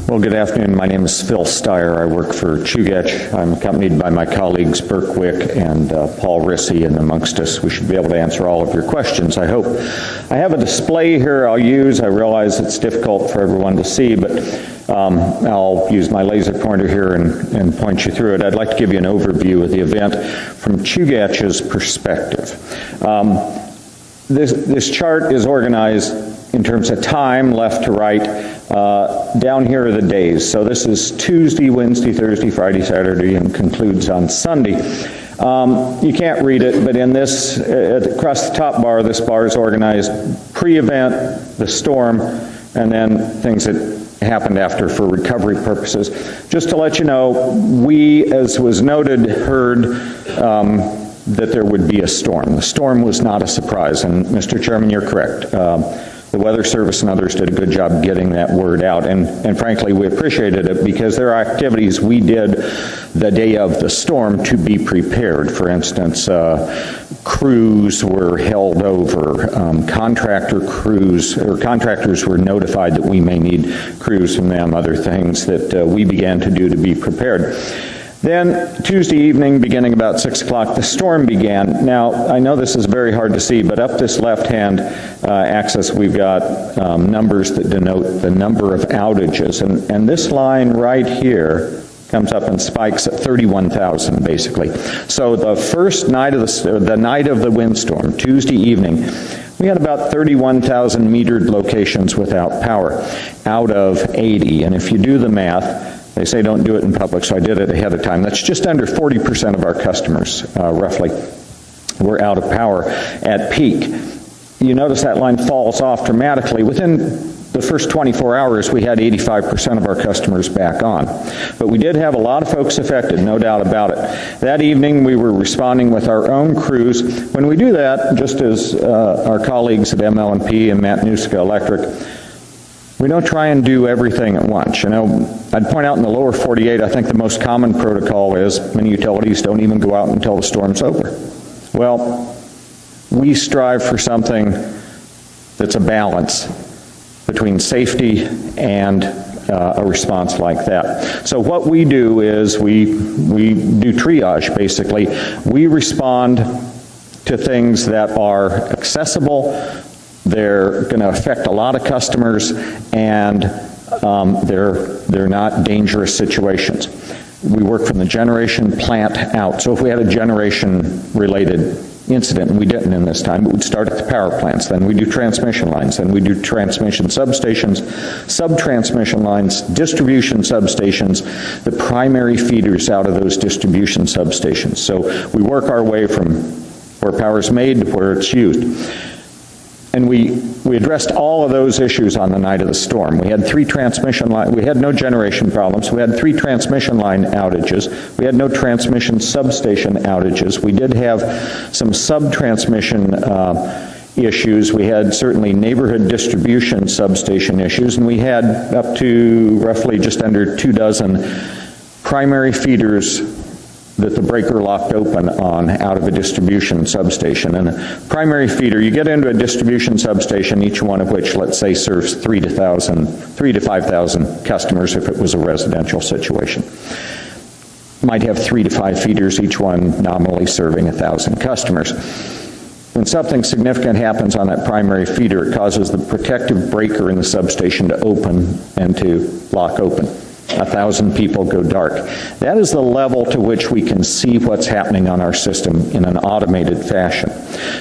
Speaker 8: Well, good afternoon. My name is Phil Steyer. I work for Chugach. I'm accompanied by my colleagues Burke Wick and Paul Rissy, and amongst us, we should be able to answer all of your questions, I hope. I have a display here I'll use. I realize it's difficult for everyone to see, but I'll use my laser pointer here and point you through it. I'd like to give you an overview of the event from Chugach's perspective. This chart is organized in terms of time, left to right. Down here are the days. So this is Tuesday, Wednesday, Thursday, Friday, Saturday, and concludes on Sunday. You can't read it, but in this, across the top bar, this bar is organized pre-event, the storm, and then things that happened after for recovery purposes. Just to let you know, we, as was noted, heard that there would be a storm. The storm was not a surprise, and Mr. Chairman, you're correct. The Weather Service and others did a good job getting that word out, and frankly, we appreciated it because there are activities we did the day of the storm to be prepared. For instance, crews were held over, contractor crews, or contractors were notified that we may need crews from them, other things that we began to do to be prepared. Then Tuesday evening, beginning about 6 o'clock, the storm began. Now, I know this is very hard to see, but up this left-hand axis, we've got numbers that denote the number of outages. And this line right here comes up and spikes at 31,000, basically. So the first night of the night of the windstorm, Tuesday evening, we had about 31,000 metered locations without power out of 80. And if you do the math, they say don't do it in public, so I did it ahead of time. That's just under 40% of our customers, roughly, were out of power at peak. you notice that line falls off dramatically. Within the first 24 hours, we had 85% of our customers back on. But we did have a lot of folks affected, no doubt about it. That evening, we were responding with our own crews. When we do that, just as our colleagues at ML&P and Matanuska Electric, we don't try and do everything at once. You know, I'd point out in the lower 48, I think the most common protocol is many utilities don't even go out until the storm's over. Well, we strive for something that's a balance between safety and a response like that. So what we do is we do triage, basically. We respond to things that are accessible, they're going to affect a lot of customers, and they're not dangerous situations. We work from the generation plant out. So if we had a generation-related incident, and we didn't in this time, but we'd start at the power plants, then we do transmission lines, then we do transmission substations, sub-transmission lines, distribution substations, the primary feeders out of those distribution substations. So we work our way from where power is made to where it's used. And we addressed all of those issues on the night of the storm. We had 3 transmission line, we had no generation problems. We had 3 transmission line outages. We had no transmission substation outages. We did have some sub-transmission issues. We had certainly neighborhood distribution substation issues, and we had up to roughly just under 24 primary feeders that the breaker locked open on out of a distribution substation. And a primary feeder, you get into a distribution substation, each one of which, let's say, serves 3 to 5,000 customers if it was a residential situation. Might have 3 to 5 feeders, each one nominally serving 1,000 customers. When something significant happens on that primary feeder, it causes the protective breaker in the substation to open and to lock open. 1,000 people go dark. That is the level to which we can see what's happening on our system in an automated fashion.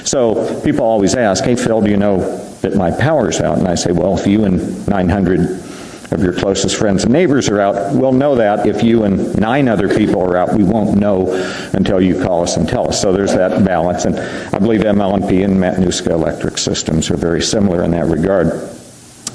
Speaker 8: So people always ask, hey Phil, do you know that my power's out? And I say, well, if you and 900 of your closest friends and neighbors are out, we'll know that. If you and 9 other people are out, we won't know until you call us and tell us. So there's that balance. And I believe ML&P and Matanuska Electric systems are very similar in that regard.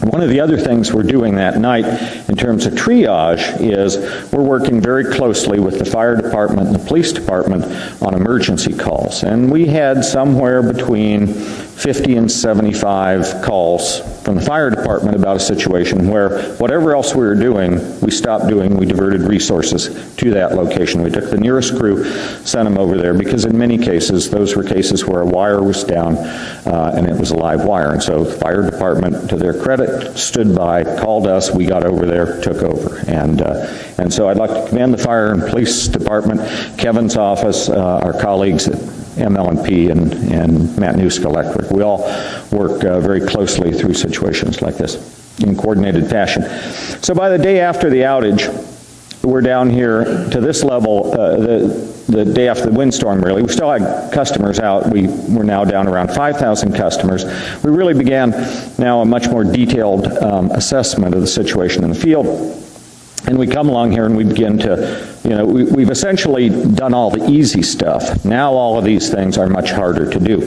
Speaker 8: One of the other things we're doing that night in terms of triage is we're working very closely with the fire department and the police department on emergency calls. And we had somewhere between 50 and 75 calls from the fire department about a situation where whatever else we were doing, we stopped doing, we diverted resources to that location. We took the nearest crew, sent them over there, because in many cases, those were cases where a wire was down and it was a live wire. And so the fire department, to their credit, stood by, called us, we got over there, took over. And so I'd like to commend the fire and police department, Kevin's office, our colleagues at ML&P and Matanuska Electric. We all work very closely through situations like this in coordinated fashion. So by the day after the outage, we're down here to this level, the day after the windstorm, really. We still had customers out. We're now down around 5,000 customers. We really began now a much more detailed assessment of the situation in the field. And we come along here and we begin to, we've essentially done all the easy stuff. Now all of these things are much harder to do.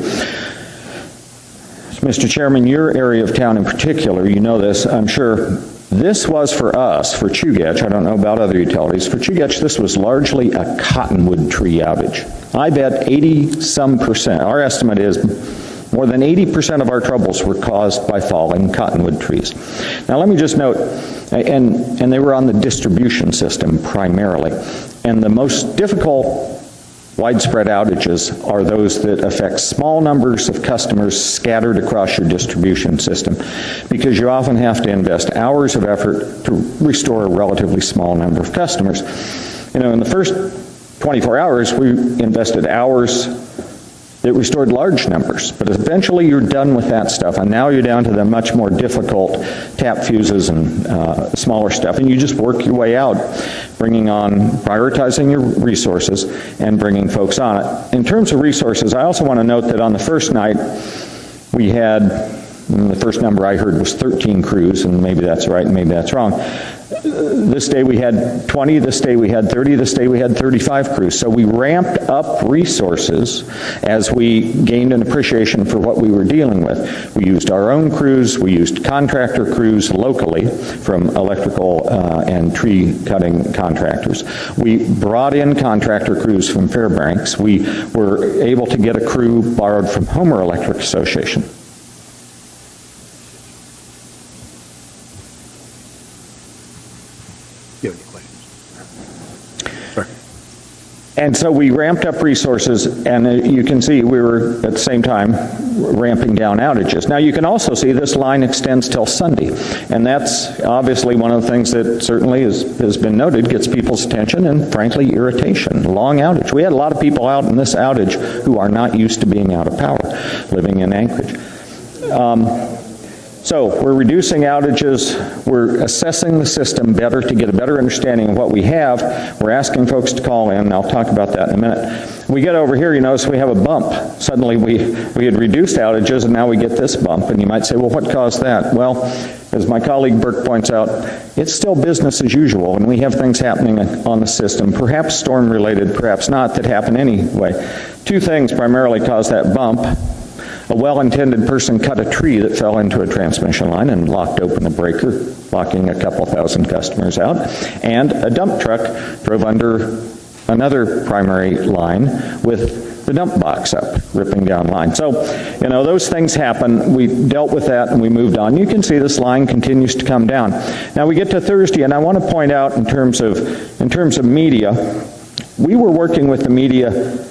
Speaker 8: Mr. Chairman, your area of town in particular, you know this, I'm sure, this was for us, for Chugach, I don't know about other utilities, for Chugach this was largely a cottonwood tree outage. I bet 80-some%, our estimate is more than 80% of our troubles were caused by falling cottonwood trees. Now let me just note, and they were on the distribution system primarily, and the most difficult widespread outages are those that affect small numbers of customers scattered across your distribution system, because you often have to invest hours of effort to restore a relatively small number of customers. In the first 24 hours, we invested hours that restored large numbers, but eventually you're done with that stuff, and now you're down to the much more difficult tap fuses and smaller stuff, and you just work your way out, prioritizing your resources and bringing folks on it. In terms of resources, I also want to note that on the first night, we had The first number I heard was 13 crews, and maybe that's right, and maybe that's wrong. This day we had 20, this day we had 30, this day we had 35 crews. So we ramped up resources as we gained an appreciation for what we were dealing with. We used our own crews, we used contractor crews locally from electrical and tree cutting contractors. We brought in contractor crews from Fairbanks. We were able to get a crew borrowed from Homer Electric Association.
Speaker 1: Do you have any questions? Sorry.
Speaker 8: And so we ramped up resources, and you can see we were at the same time ramping down outages. Now you can also see this line extends till Sunday, and that's obviously one of the things that certainly has been noted, gets people's attention and frankly irritation. Long outage. We had a lot of people out in this outage who are not used to being out of power, living in Anchorage. So we're reducing outages, we're assessing the system better to get a better understanding of what we have. We're asking folks to call in, and I'll talk about that in a minute. We get over here, you notice we have a bump. Suddenly we had reduced outages, and now we get this bump. And you might say, well, what caused that? Well, as my colleague Burke points out, it's still business as usual, and we have things happening on the system, perhaps storm-related, perhaps not, that happen anyway. Two things primarily caused that bump. A well-intended person cut a tree that fell into a transmission line and locked open a breaker, locking a couple thousand customers out. And a dump truck drove under another primary line with the dump box up, ripping down line. So, you know, those things happen. We dealt with that and we moved on. You can see this line continues to come down. Now we get to Thursday, and I want to point out in terms of media, we were working with the media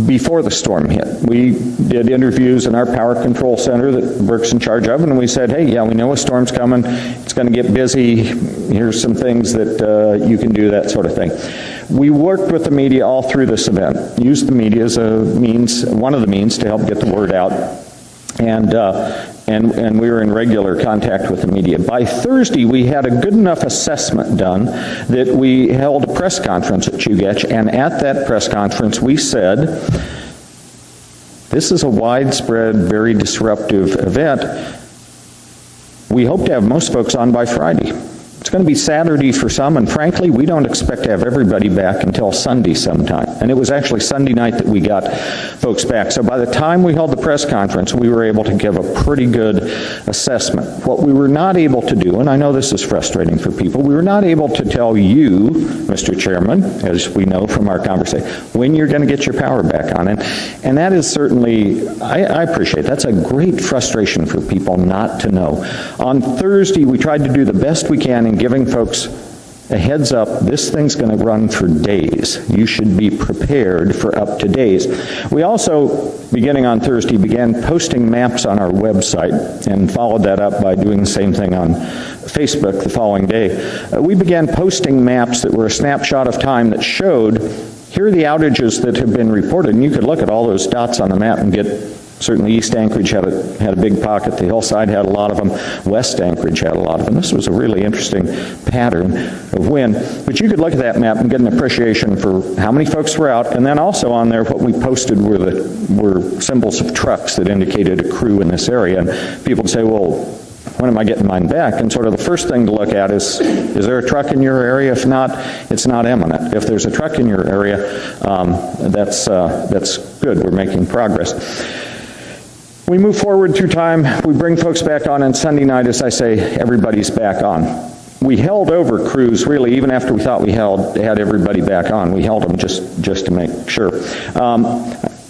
Speaker 8: before the storm hit. We did interviews in our power control center that Burke's in charge of, and we said, hey, yeah, we know a storm's coming, it's going to get busy, here's some things that you can do, that sort of thing. We worked with the media all through this event, used the media as a means, one of the means to help get the word out, and we were in regular contact with the media. By Thursday, we had a good enough assessment done that we held a press conference at Chugach, and at that press conference, we said, this is a widespread, very disruptive event. We hope to have most folks on by Friday. It's going to be Saturday for some, and frankly, we don't expect to have everybody back until Sunday sometime. And it was actually Sunday night that we got folks back. So by the time we held the press conference, we were able to give a pretty good assessment. What we were not able to do, and I know this is frustrating for people, we were not able to tell you, Mr. Chairman, as we know from our conversation, when you're going to get your power back on. And that is certainly, I appreciate, that's a great frustration for people not to know. On Thursday, we tried to do the best we can in giving folks a heads up, this thing's going to run for days. You should be prepared for up to days. We also, beginning on Thursday, began posting maps on our website and followed that up by doing the same thing on Facebook the following day. We began posting maps that were a snapshot of time that showed, here are the outages that have been reported, and you could look at all those dots on the map and get, certainly East Anchorage had a big pocket, the Hillside had a lot of them, West Anchorage had a lot of them. This was a really interesting pattern of when, but you could look at that map and get an appreciation for how many folks were out, and then also on there what we posted were symbols of trucks that indicated a crew in this area, and people would say, well, when am I getting mine back? And sort of the first thing to look at is there a truck in your area? If not, it's not imminent. If there's a truck in your area, that's good, we're making progress. We move forward through time, we bring folks back on, and Sunday night, as I say, everybody's back on. We held over crews, really, even after we thought we had everybody back on. We held them just to make sure.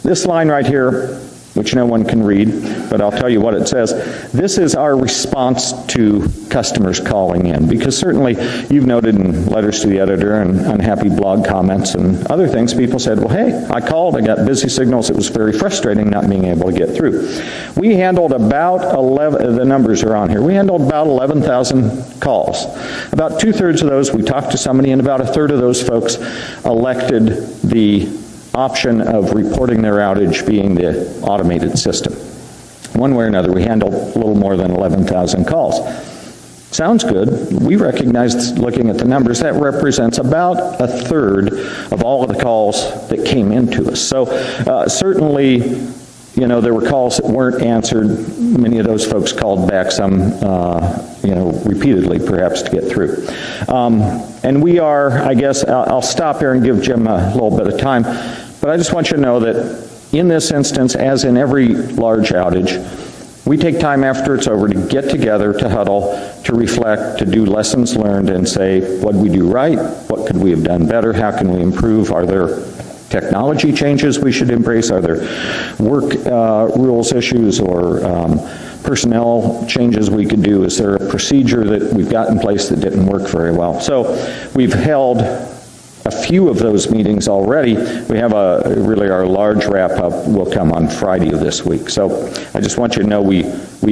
Speaker 8: This line right here, which no one can read, but I'll tell you what it says. This is our response to customers calling in, because certainly you've noted in letters to the editor and unhappy blog comments and other things, people said, well, hey, I called, I got busy signals, it was very frustrating not being able to get through. We handled about 11, the numbers are on here, we handled about 11,000 calls. About 2/3 of those we talked to somebody, and about 1/3 of those folks elected the option of reporting their outage being the automated system. One way or another, we handled a little more than 11,000 calls. Sounds good. We recognize, looking at the numbers, that represents about 1/3 of all of the calls that came into us. So certainly there were calls that weren't answered. Many of those folks called back, some, repeatedly, perhaps, to get through. And we are, I guess, I'll stop here and give Jim a little bit of time, but I just want you to know that in this instance, as in every large outage, we take time after it's over to get together, to huddle, to reflect, to do lessons learned and say, what did we do right? What could we have done better? How can we improve? Are there technology changes we should embrace? Are there work rules issues or personnel changes we could do? Is there a procedure that we've got in place that didn't work very well? So we've held a few of those meetings already. We have really our large wrap-up will come on Friday of this week. So I just want you to know we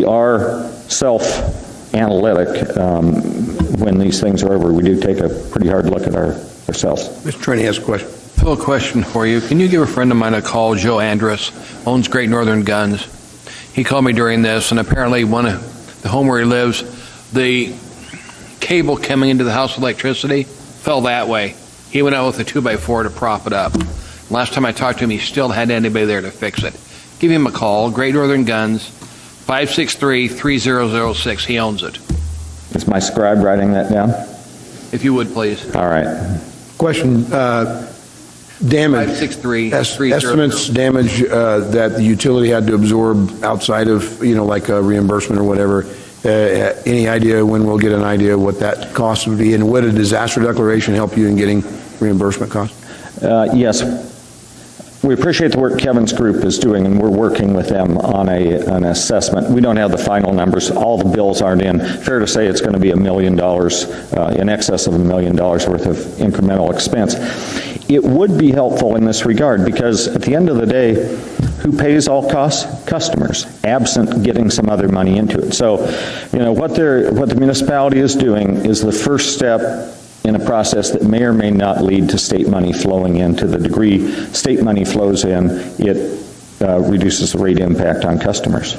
Speaker 8: are self-analytic when these things are over. We do take a pretty hard look at ourselves.
Speaker 1: Mr. Trainee has a question.
Speaker 2: Phil, a question for you. Can you give a friend of mine a call, Joe Andrus, owns Great Northern Guns? He called me during this, and apparently one of the home where he lives, the cable coming into the house with electricity fell that way. He went out with a 2x4 to prop it up. Last time I talked to him, he still hadn't anybody there to fix it. Give him a call, Great Northern Guns, 563-3006. He owns it.
Speaker 8: Is my scribe writing that down?
Speaker 2: If you would, please.
Speaker 8: All right.
Speaker 1: Question, damage.
Speaker 2: 563-3006.
Speaker 1: Estimates damage that the utility had to absorb outside of, like a reimbursement or whatever. Any idea when we'll get an idea what that cost would be, and would a disaster declaration help you in getting reimbursement costs?
Speaker 8: Yes. We appreciate the work Kevin's group is doing, and we're working with them on an assessment. We don't have the final numbers. All the bills aren't in. Fair to say it's going to be $1 million, in excess of $1 million worth of incremental expense. It would be helpful in this regard because at the end of the day, who pays all costs? Customers, absent getting some other money into it. So, what the municipality is doing is the first step in a process that may or may not lead to state money flowing in. To the degree state money flows in, it reduces the rate impact on customers.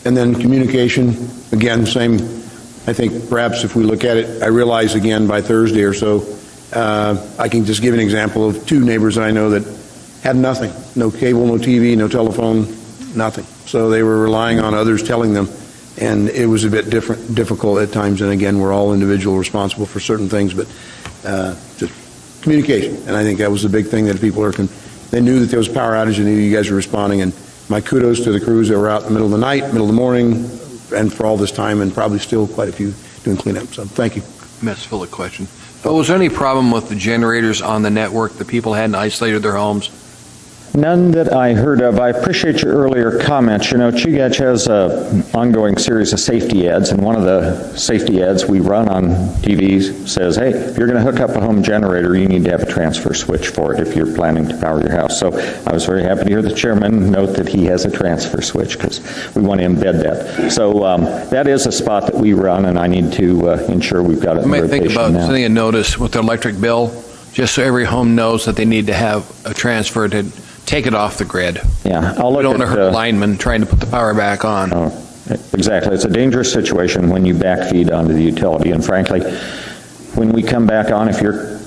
Speaker 1: And then communication, again, same, I think perhaps if we look at it, I realize again by Thursday or so, I can just give an example of two neighbors that I know that had nothing, no cable, no TV, no telephone, nothing. So they were relying on others telling them, and it was a bit difficult at times. And again, we're all individual responsible for certain things, but just communication. And I think that was the big thing that people they knew that there was a power outage, and knew you guys were responding. And my kudos to the crews that were out in the middle of the night, middle of the morning, and for all this time, and probably still quite a few doing cleanup. So thank you.
Speaker 2: That's Phil, a question. But was there any problem with the generators on the network that people hadn't isolated their homes?
Speaker 8: None that I heard of. I appreciate your earlier comments. Chugach has an ongoing series of safety ads, and one of the safety ads we run on TV says, hey, if you're going to hook up a home generator, you need to have a transfer switch for it if you're planning to power your house. So I was very happy to hear the chairman note that he has a transfer switch, because we want to embed that. So that is a spot that we run, and I need to ensure we've got it in
Speaker 2: You might
Speaker 8: rotation
Speaker 2: think about
Speaker 8: now.
Speaker 2: sending a notice with their electric bill, just so every home knows that they need to have a transfer to take it off the grid.
Speaker 8: Yeah, I'll
Speaker 2: We
Speaker 8: look
Speaker 2: don't want to
Speaker 8: at
Speaker 2: hurt linemen trying to put the power back on.
Speaker 8: Exactly. It's a dangerous situation when you backfeed onto the utility. And frankly, when we come back on, if you're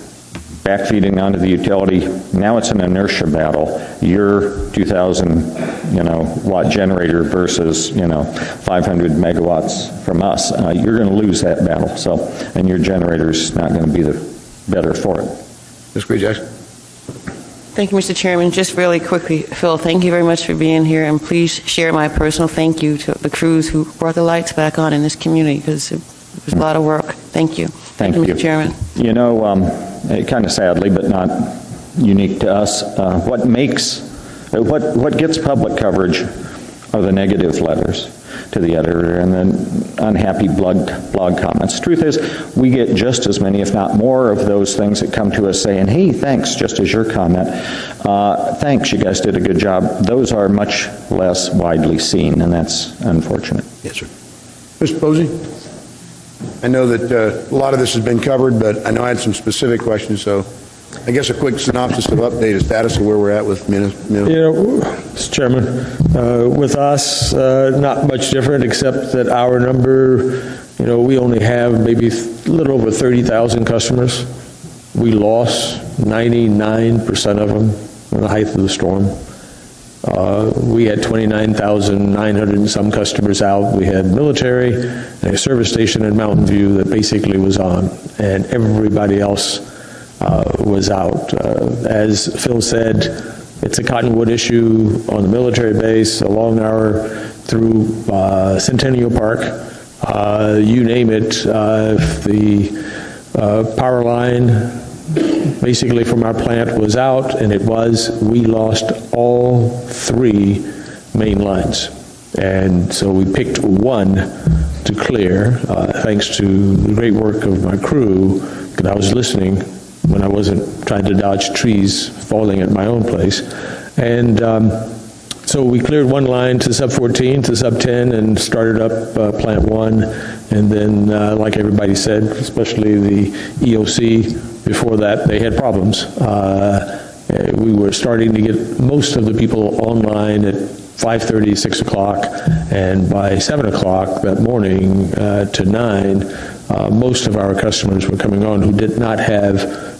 Speaker 8: backfeeding onto the utility, now it's an inertia battle. Your 2,000, watt generator versus, 500 megawatts from us. You're going to lose that battle. So, and your generator's not going to be the better for it.
Speaker 1: Ms. Gray Jackson.
Speaker 5: Thank you, Mr. Chairman. Just really quickly, Phil, thank you very much for being here, and please share my personal thank you to the crews who brought the lights back on in this community, because it was a lot of work. Thank you.
Speaker 8: Thank you.
Speaker 5: Mr. Chairman.
Speaker 8: Kind of sadly, but not unique to us, what gets public coverage are the negative letters to the editor and then unhappy blog comments. Truth is, we get just as many, if not more, of those things that come to us saying, hey, thanks, just as your comment. Thanks, you guys did a good job. Those are much less widely seen, and that's unfortunate.
Speaker 1: Yes, sir. Mr. Posey? I know that a lot of this has been covered, but I know I had some specific questions, so I guess a quick synopsis of update, a status of where we're at with
Speaker 9: Mr. Chairman, with us, not much different except that our number, we only have maybe a little over 30,000 customers. We lost 99% of them in the height of the storm. We had 29,900 and some customers out. We had military and a service station in Mountain View that basically was on, and everybody else was out. As Phil said, it's a Cottonwood issue on the military base, along our through Centennial Park. You name it, if the power line basically from our plant was out, and it was, we lost all 3 main lines. And so we picked one to clear, thanks to the great work of my crew, because I was listening when I wasn't trying to dodge trees falling at my own place. And so we cleared one line to sub 14, to sub 10, and started up plant 1. And then, like everybody said, especially the EOC, before that, they had problems. We were starting to get most of the people online at 5:30, 6 o'clock, and by 7 o'clock that morning to 9, most of our customers were coming on who did not have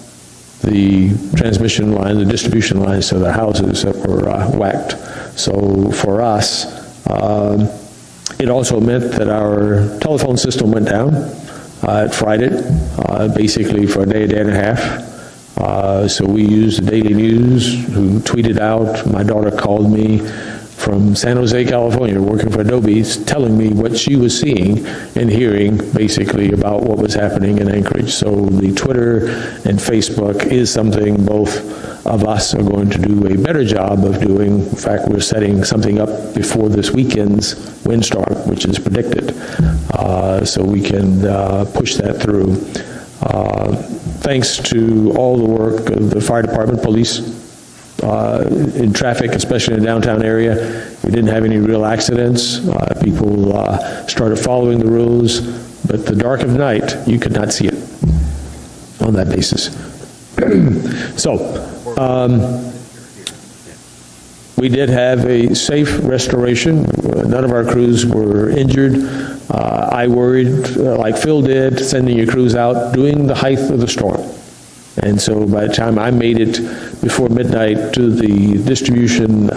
Speaker 9: the transmission line, the distribution lines to their houses that were whacked. So for us, it also meant that our telephone system went down. It fried it, basically for a day and a half. So we used the Daily News, who tweeted out. My daughter called me from San Jose, California, working for Adobe, telling me what she was seeing and hearing, basically, about what was happening in Anchorage. So the Twitter and Facebook is something both of us are going to do a better job of doing. In fact, we're setting something up before this weekend's windstorm, which is predicted, so we can push that through. Thanks to all the work of the fire department, police, in traffic, especially in the downtown area, we didn't have any real accidents. People started following the rules, but the dark of night, you could not see it on that basis. So, we did have a safe restoration. None of our crews were injured. I worried, like Phil did, sending your crews out during the height of the storm. And so by the time I made it before midnight to the distribution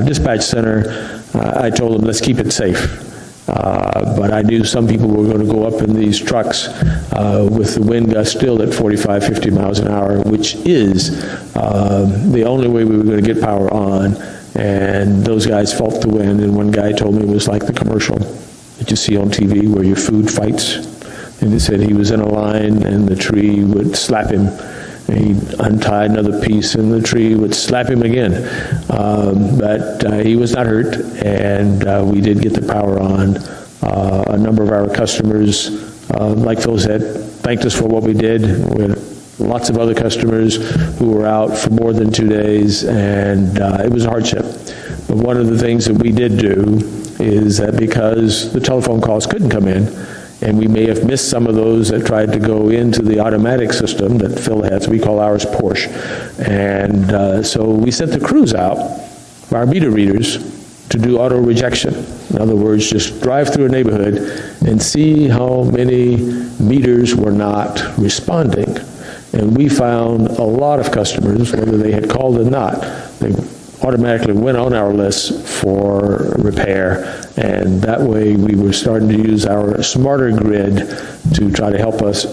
Speaker 9: dispatch center, I told them, let's keep it safe. But I knew some people were going to go up in these trucks with the wind gust still at 45, 50 miles an hour, which is the only way we were going to get power on. And those guys felt the wind, and one guy told me it was like the commercial that you see on TV where your food fights. And he said he was in a line and the tree would slap him. And he'd untie another piece and the tree would slap him again. But he was not hurt, and we did get the power on. A number of our customers, like Phil said, thanked us for what we did. We had lots of other customers who were out for more than 2 days, and it was a hardship. But one of the things that we did do is that because the telephone calls couldn't come in, and we may have missed some of those that tried to go into the automatic system that Phil has. We call ours Porsche. And so we sent the crews out, our meter readers, to do auto rejection. In other words, just drive through a neighborhood and see how many meters were not responding. And we found a lot of customers, whether they had called or not, they automatically went on our list for repair, and that way we were starting to use our smarter grid to try to help us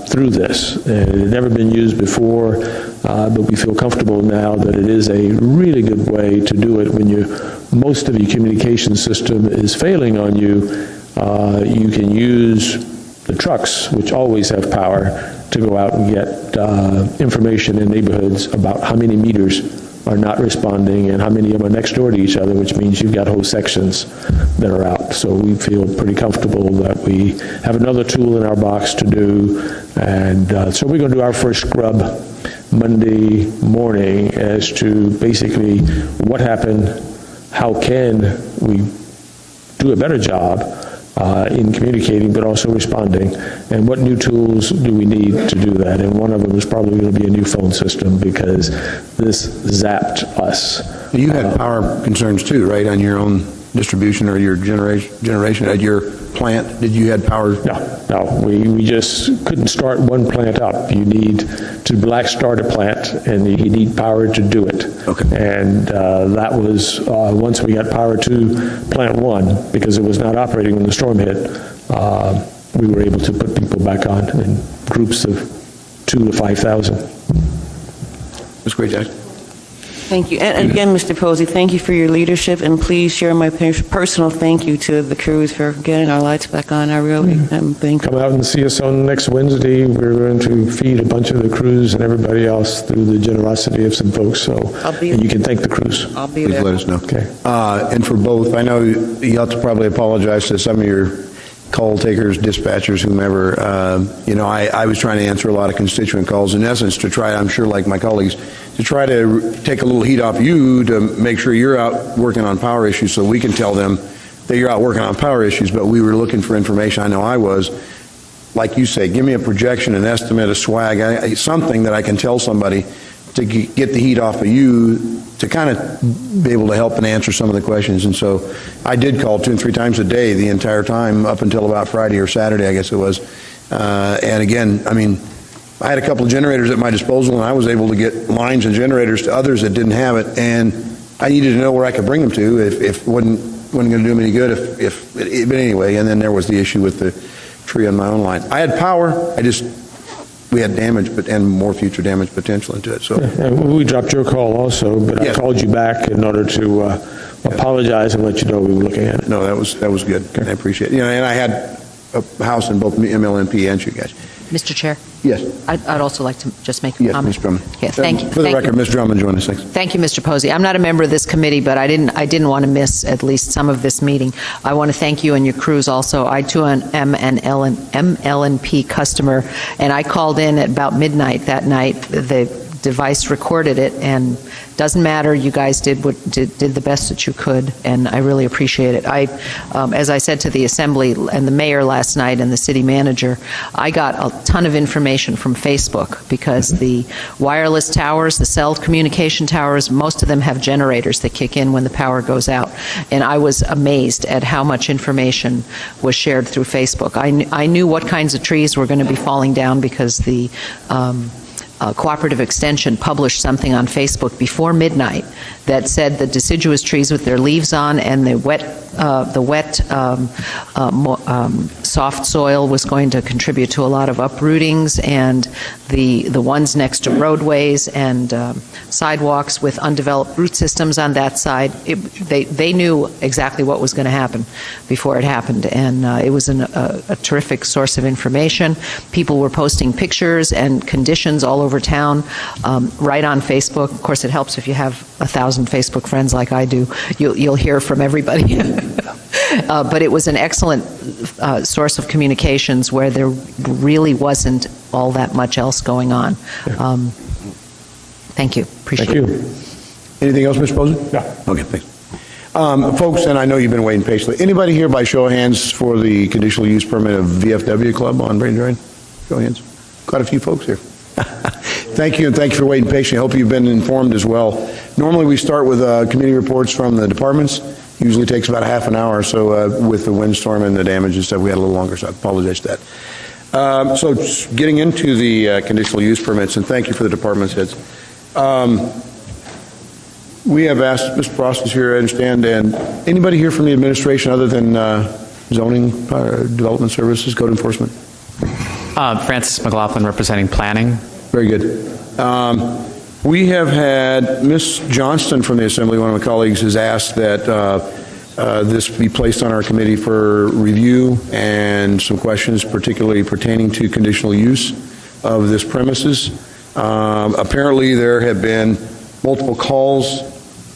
Speaker 9: through this. It had never been used before, but we feel comfortable now that it is a really good way to do it when most of your communication system is failing on you. You can use the trucks, which always have power, to go out and get information in neighborhoods about how many meters are not responding and how many of them are next door to each other, which means you've got whole sections that are out. So we feel pretty comfortable that we have another tool in our box to do. And so we're going to do our first scrub Monday morning as to basically what happened, how can we do a better job in communicating, but also responding, and what new tools do we need to do that? And one of them is probably going to be a new phone system, because this zapped us.
Speaker 1: You had power concerns too, right, on your own distribution or your generation at your plant? Did you had power?
Speaker 9: No, we just couldn't start one plant up. You need to black start a plant, and you need power to do it.
Speaker 1: Okay.
Speaker 9: And that was once we got power to Plant 1, because it was not operating when the storm hit. We were able to put people back on in groups of 2,000 to 5,000.
Speaker 1: Ms. Grayjack?
Speaker 5: Thank you. And again, Mr. Posey, thank you for your leadership, and please share my personal thank you to the crews for getting our lights back on. I really am thankful.
Speaker 9: Come out and see us on next Wednesday. We're going to feed a bunch of the crews and everybody else through the generosity of some folks, so,
Speaker 5: I'll be-
Speaker 9: and you can thank the crews.
Speaker 5: I'll be
Speaker 1: Please
Speaker 5: there.
Speaker 1: let us know.
Speaker 9: Okay.
Speaker 1: And for both, I know you have to probably apologize to some of your call takers, dispatchers, whomever. I was trying to answer a lot of constituent calls, in essence, to try, I'm sure like my colleagues, to try to take a little heat off you to make sure you're out working on power issues so we can tell them that you're out working on power issues, but we were looking for information. I know I was. Like you say, give me a projection, an estimate, a swag, something that I can tell somebody to get the heat off of you to kind of be able to help and answer some of the questions. And so I did call 2 and 3 times a day the entire time up until about Friday or Saturday, I guess it was. And again, I mean, I had a couple of generators at my disposal, and I was able to get lines and generators to others that didn't have it, and I needed to know where I could bring them to if it wasn't going to do them any good. But anyway, and then there was the issue with the tree on my own line. I had power, we had damage, and more future damage potential into it. So
Speaker 9: And we dropped your call also, but I
Speaker 1: Yes.
Speaker 9: called you back in order to apologize and let you know we were looking at it.
Speaker 1: no, that was good. I appreciate it. And I had a house in both MLNP and you guys.
Speaker 10: Mr. Chair,
Speaker 1: Yes,
Speaker 10: I'd also like to just make a
Speaker 1: yes,
Speaker 10: comment.
Speaker 1: Ms. Drummond.
Speaker 10: Yeah, thank you.
Speaker 1: For the
Speaker 10: Thank
Speaker 1: record,
Speaker 10: you.
Speaker 1: Ms. Drummond joined us. Thanks.
Speaker 10: Thank you, Mr. Posey. I'm not a member of this committee, but I didn't want to miss at least some of this meeting. I want to thank you and your crews also. I too am an MLNP customer, and I called in at about midnight that night. The device recorded it, and doesn't matter. You guys did the best that you could, and I really appreciate it. As I said to the Assembly and the mayor last night and the city manager, I got a ton of information from Facebook because the wireless towers, the cell communication towers, most of them have generators that kick in when the power goes out, and I was amazed at how much information was shared through Facebook. I knew what kinds of trees were going to be falling down because the Cooperative Extension published something on Facebook before midnight that said the deciduous trees with their leaves on and the wet soft soil was going to contribute to a lot of uprootings, and the ones next to roadways and sidewalks with undeveloped root systems on that side, they knew exactly what was going to happen before it happened, and it was a terrific source of information. People were posting pictures and conditions all over town, right on Facebook. Of course, it helps if you have 1,000 Facebook friends like I do. You'll hear from everybody. But it was an excellent source of communications where there really wasn't all that much else going on. Thank you. Appreciate it.
Speaker 9: Thank you.
Speaker 1: Anything else, Ms. Posey?
Speaker 9: No.
Speaker 1: Okay, thanks. Folks, and I know you've been waiting patiently. Anybody here by show of hands for the conditional use permit of VFW Club on Braden Drain? Show of hands. Quite a few folks here. Thank you, and thank you for waiting patiently. I hope you've been informed as well. Normally, we start with committee reports from the departments. Usually takes about a half an hour or so with the windstorm and the damage and stuff. We had a little longer, so I apologize for that. So getting into the conditional use permits, and thank you for the department's heads. We have asked, Mr. Frost is here, I understand, and anybody here from the administration other than zoning, development services, code enforcement?
Speaker 11: Francis McLaughlin representing planning.
Speaker 1: Very good. We have had Ms. Johnston from the Assembly, one of my colleagues, has asked that this be placed on our committee for review and some questions particularly pertaining to conditional use of this premises. Apparently there have been multiple calls,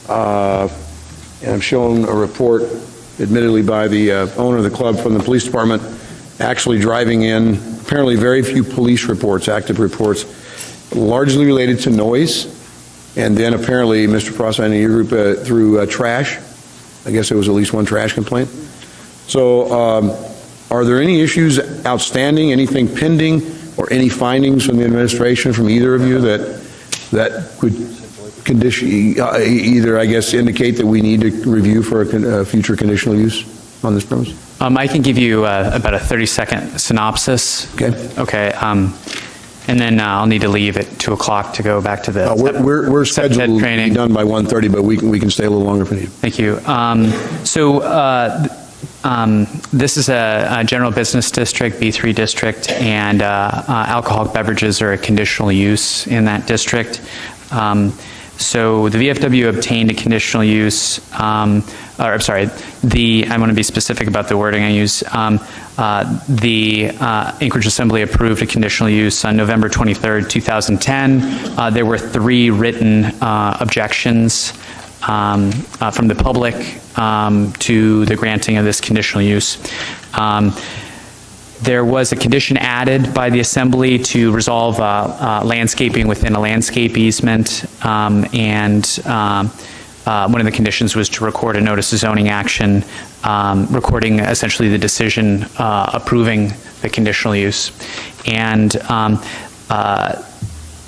Speaker 1: and I've shown a report admittedly by the owner of the club from the police department actually driving in, apparently very few police reports, active reports, largely related to noise, and then apparently, Mr. Frost, I know your group through trash. I guess there was at least one trash complaint. So are there any issues outstanding, anything pending, or any findings from the administration from either of you that could condition, either, I guess, indicate that we need to review for a future conditional use on this premise?
Speaker 11: I can give you about a 30-second synopsis.
Speaker 1: Okay.
Speaker 11: Okay. And then I'll need to leave at 2 o'clock to go back to the
Speaker 1: We're scheduled to be
Speaker 11: training.
Speaker 1: done by 1:30, but we can stay a little longer if we need.
Speaker 11: Thank you. This is a general business district, B3 district, and alcoholic beverages are a conditional use in that district. So the VFW obtained a conditional use, I'm sorry, I want to be specific about the wording I use. The Anchorage Assembly approved a conditional use on November 23rd, 2010. There were 3 written objections from the public to the granting of this conditional use. There was a condition added by the Assembly to resolve landscaping within a landscape easement, and one of the conditions was to record a notice of zoning action, recording essentially the decision approving the conditional use. And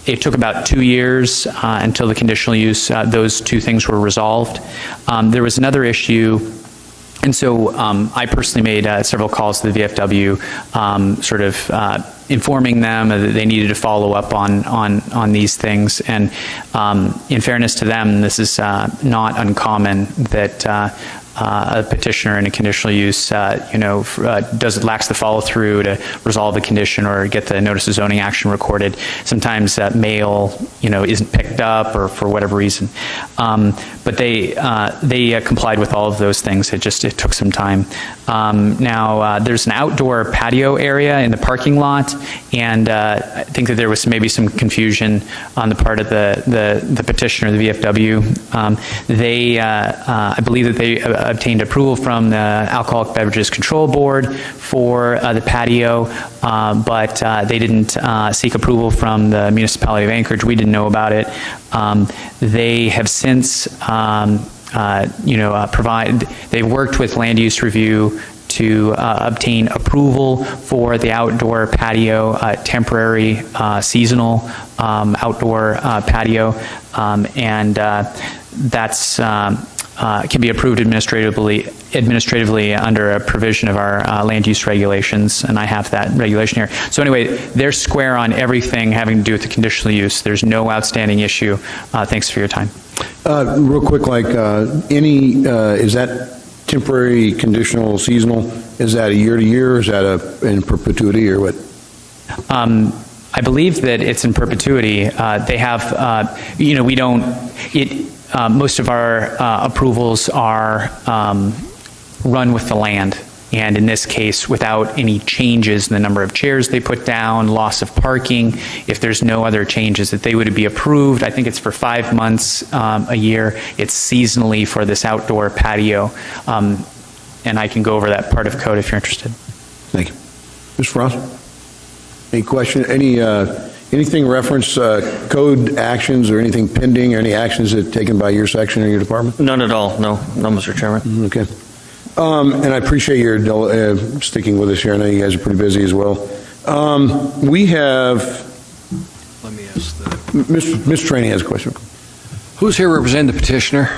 Speaker 11: it took about 2 years until the conditional use, those 2 things were resolved. There was another issue. And so I personally made several calls to the VFW, sort of informing them that they needed to follow up on these things. And in fairness to them, this is not uncommon that a petitioner in a conditional use, lacks the follow through to resolve the condition or get the notice of zoning action recorded. Sometimes mail, isn't picked up or for whatever reason. But they complied with all of those things. It took some time. Now there's an outdoor patio area in the parking lot, and I think that there was maybe some confusion on the part of the petitioner, the VFW. I believe that they obtained approval from the Alcoholic Beverages Control Board for the patio, but they didn't seek approval from the municipality of Anchorage. We didn't know about it. They have since, they've worked with Land Use Review to obtain approval for the outdoor patio, temporary seasonal outdoor patio, and that's can be approved administratively under a provision of our land use regulations, and I have that regulation here. So anyway, they're square on everything having to do with the conditional use. There's no outstanding issue. Thanks for your time.
Speaker 1: Real quick, is that temporary, conditional, seasonal? Is that a year to year? Is that in perpetuity or what?
Speaker 11: I believe that it's in perpetuity. They have, we don't, most of our approvals are run with the land, and in this case, without any changes in the number of chairs they put down, loss of parking, if there's no other changes, that they would be approved. I think it's for 5 months a year. It's seasonally for this outdoor patio, and I can go over that part of code if you're interested.
Speaker 1: Thank you. Ms. Frost? Any question? Anything reference code actions or anything pending or any actions that taken by your section or your department?
Speaker 12: None at all. No, Mr. Chairman.
Speaker 1: Okay. And I appreciate your sticking with us here. I know you guys are pretty busy as well. We have,
Speaker 2: Let me ask
Speaker 1: Ms. Trainey has a question.
Speaker 2: who's here representing the petitioner?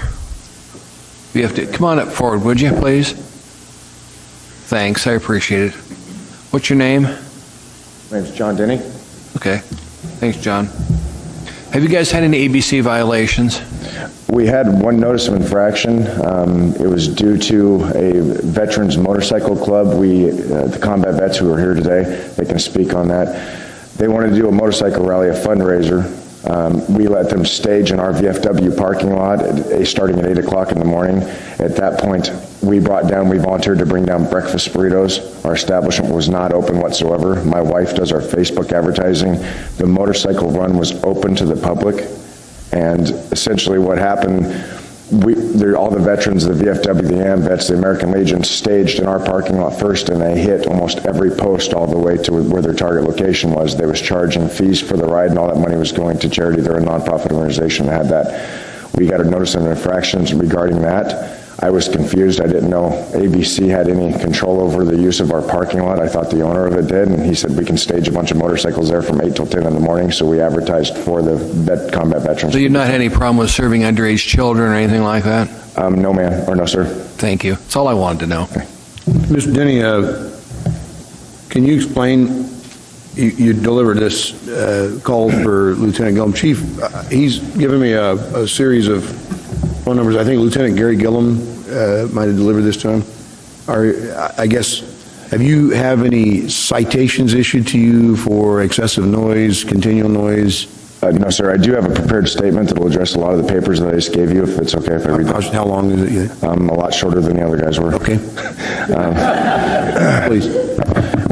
Speaker 2: You have to come on up forward, would you, please? Thanks, I appreciate it. What's your name?
Speaker 13: My name's John Denny.
Speaker 2: Okay, thanks, John. Have you guys had any ABC violations?
Speaker 13: We had one notice of infraction. It was due to a veterans motorcycle club. The combat vets who are here today, they can speak on that. They wanted to do a motorcycle rally, a fundraiser. We let them stage in our VFW parking lot starting at 8 o'clock in the morning. At that point, we volunteered to bring down breakfast burritos. Our establishment was not open whatsoever. My wife does our Facebook advertising. The motorcycle run was open to the public, and essentially what happened, all the veterans, the VFW, the AMVETS, the American Legion staged in our parking lot first, and they hit almost every post all the way to where their target location was. They was charging fees for the ride, and all that money was going to charity. They're a nonprofit organization that had that. We got a notice of infractions regarding that. I was confused. I didn't know ABC had any control over the use of our parking lot. I thought the owner of it did, and he said we can stage a bunch of motorcycles there from 8 till 10 in the morning, so we advertised for the combat veterans.
Speaker 2: So you've not had any problem with serving underage children or anything like that?
Speaker 13: No, ma'am, or no, sir.
Speaker 2: Thank you. That's all I wanted to know.
Speaker 1: Mr. Denny, can you explain you delivered this call for Lieutenant Gillum. Chief, he's given me a series of phone numbers. I think Lieutenant Gary Gillum might have delivered this to him. I guess, have you have any citations issued to you for excessive noise, continual noise?
Speaker 13: No, sir. I do have a prepared statement that will address a lot of the papers that I just gave you, if it's okay if I read them.
Speaker 1: How long is it?
Speaker 13: A lot shorter than the other guys were.
Speaker 1: Okay. Please.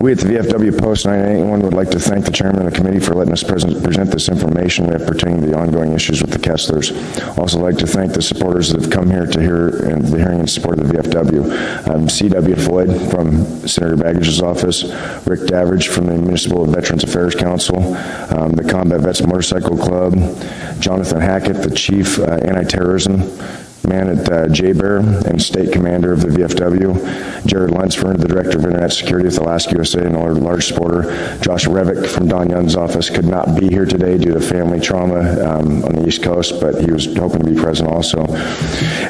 Speaker 13: We at the VFW Post 981 would like to thank the chairman of the committee for letting us present this information pertaining to the ongoing issues with the Kesslers. Also like to thank the supporters that have come here to hear the hearing in support of the VFW. C.W. Floyd from Senator Baggage's office, Rick Davidge from the Municipal Veterans Affairs Council, the Combat Vets Motorcycle Club, Jonathan Hackett, the Chief Anti-Terrorism Man at JBEAR and State Commander of the VFW, Jared Lunsford, the Director of Internet Security with Alaska USA and a large supporter, Josh Revick from Don Young's office could not be here today due to family trauma on the East Coast, but he was hoping to be present also.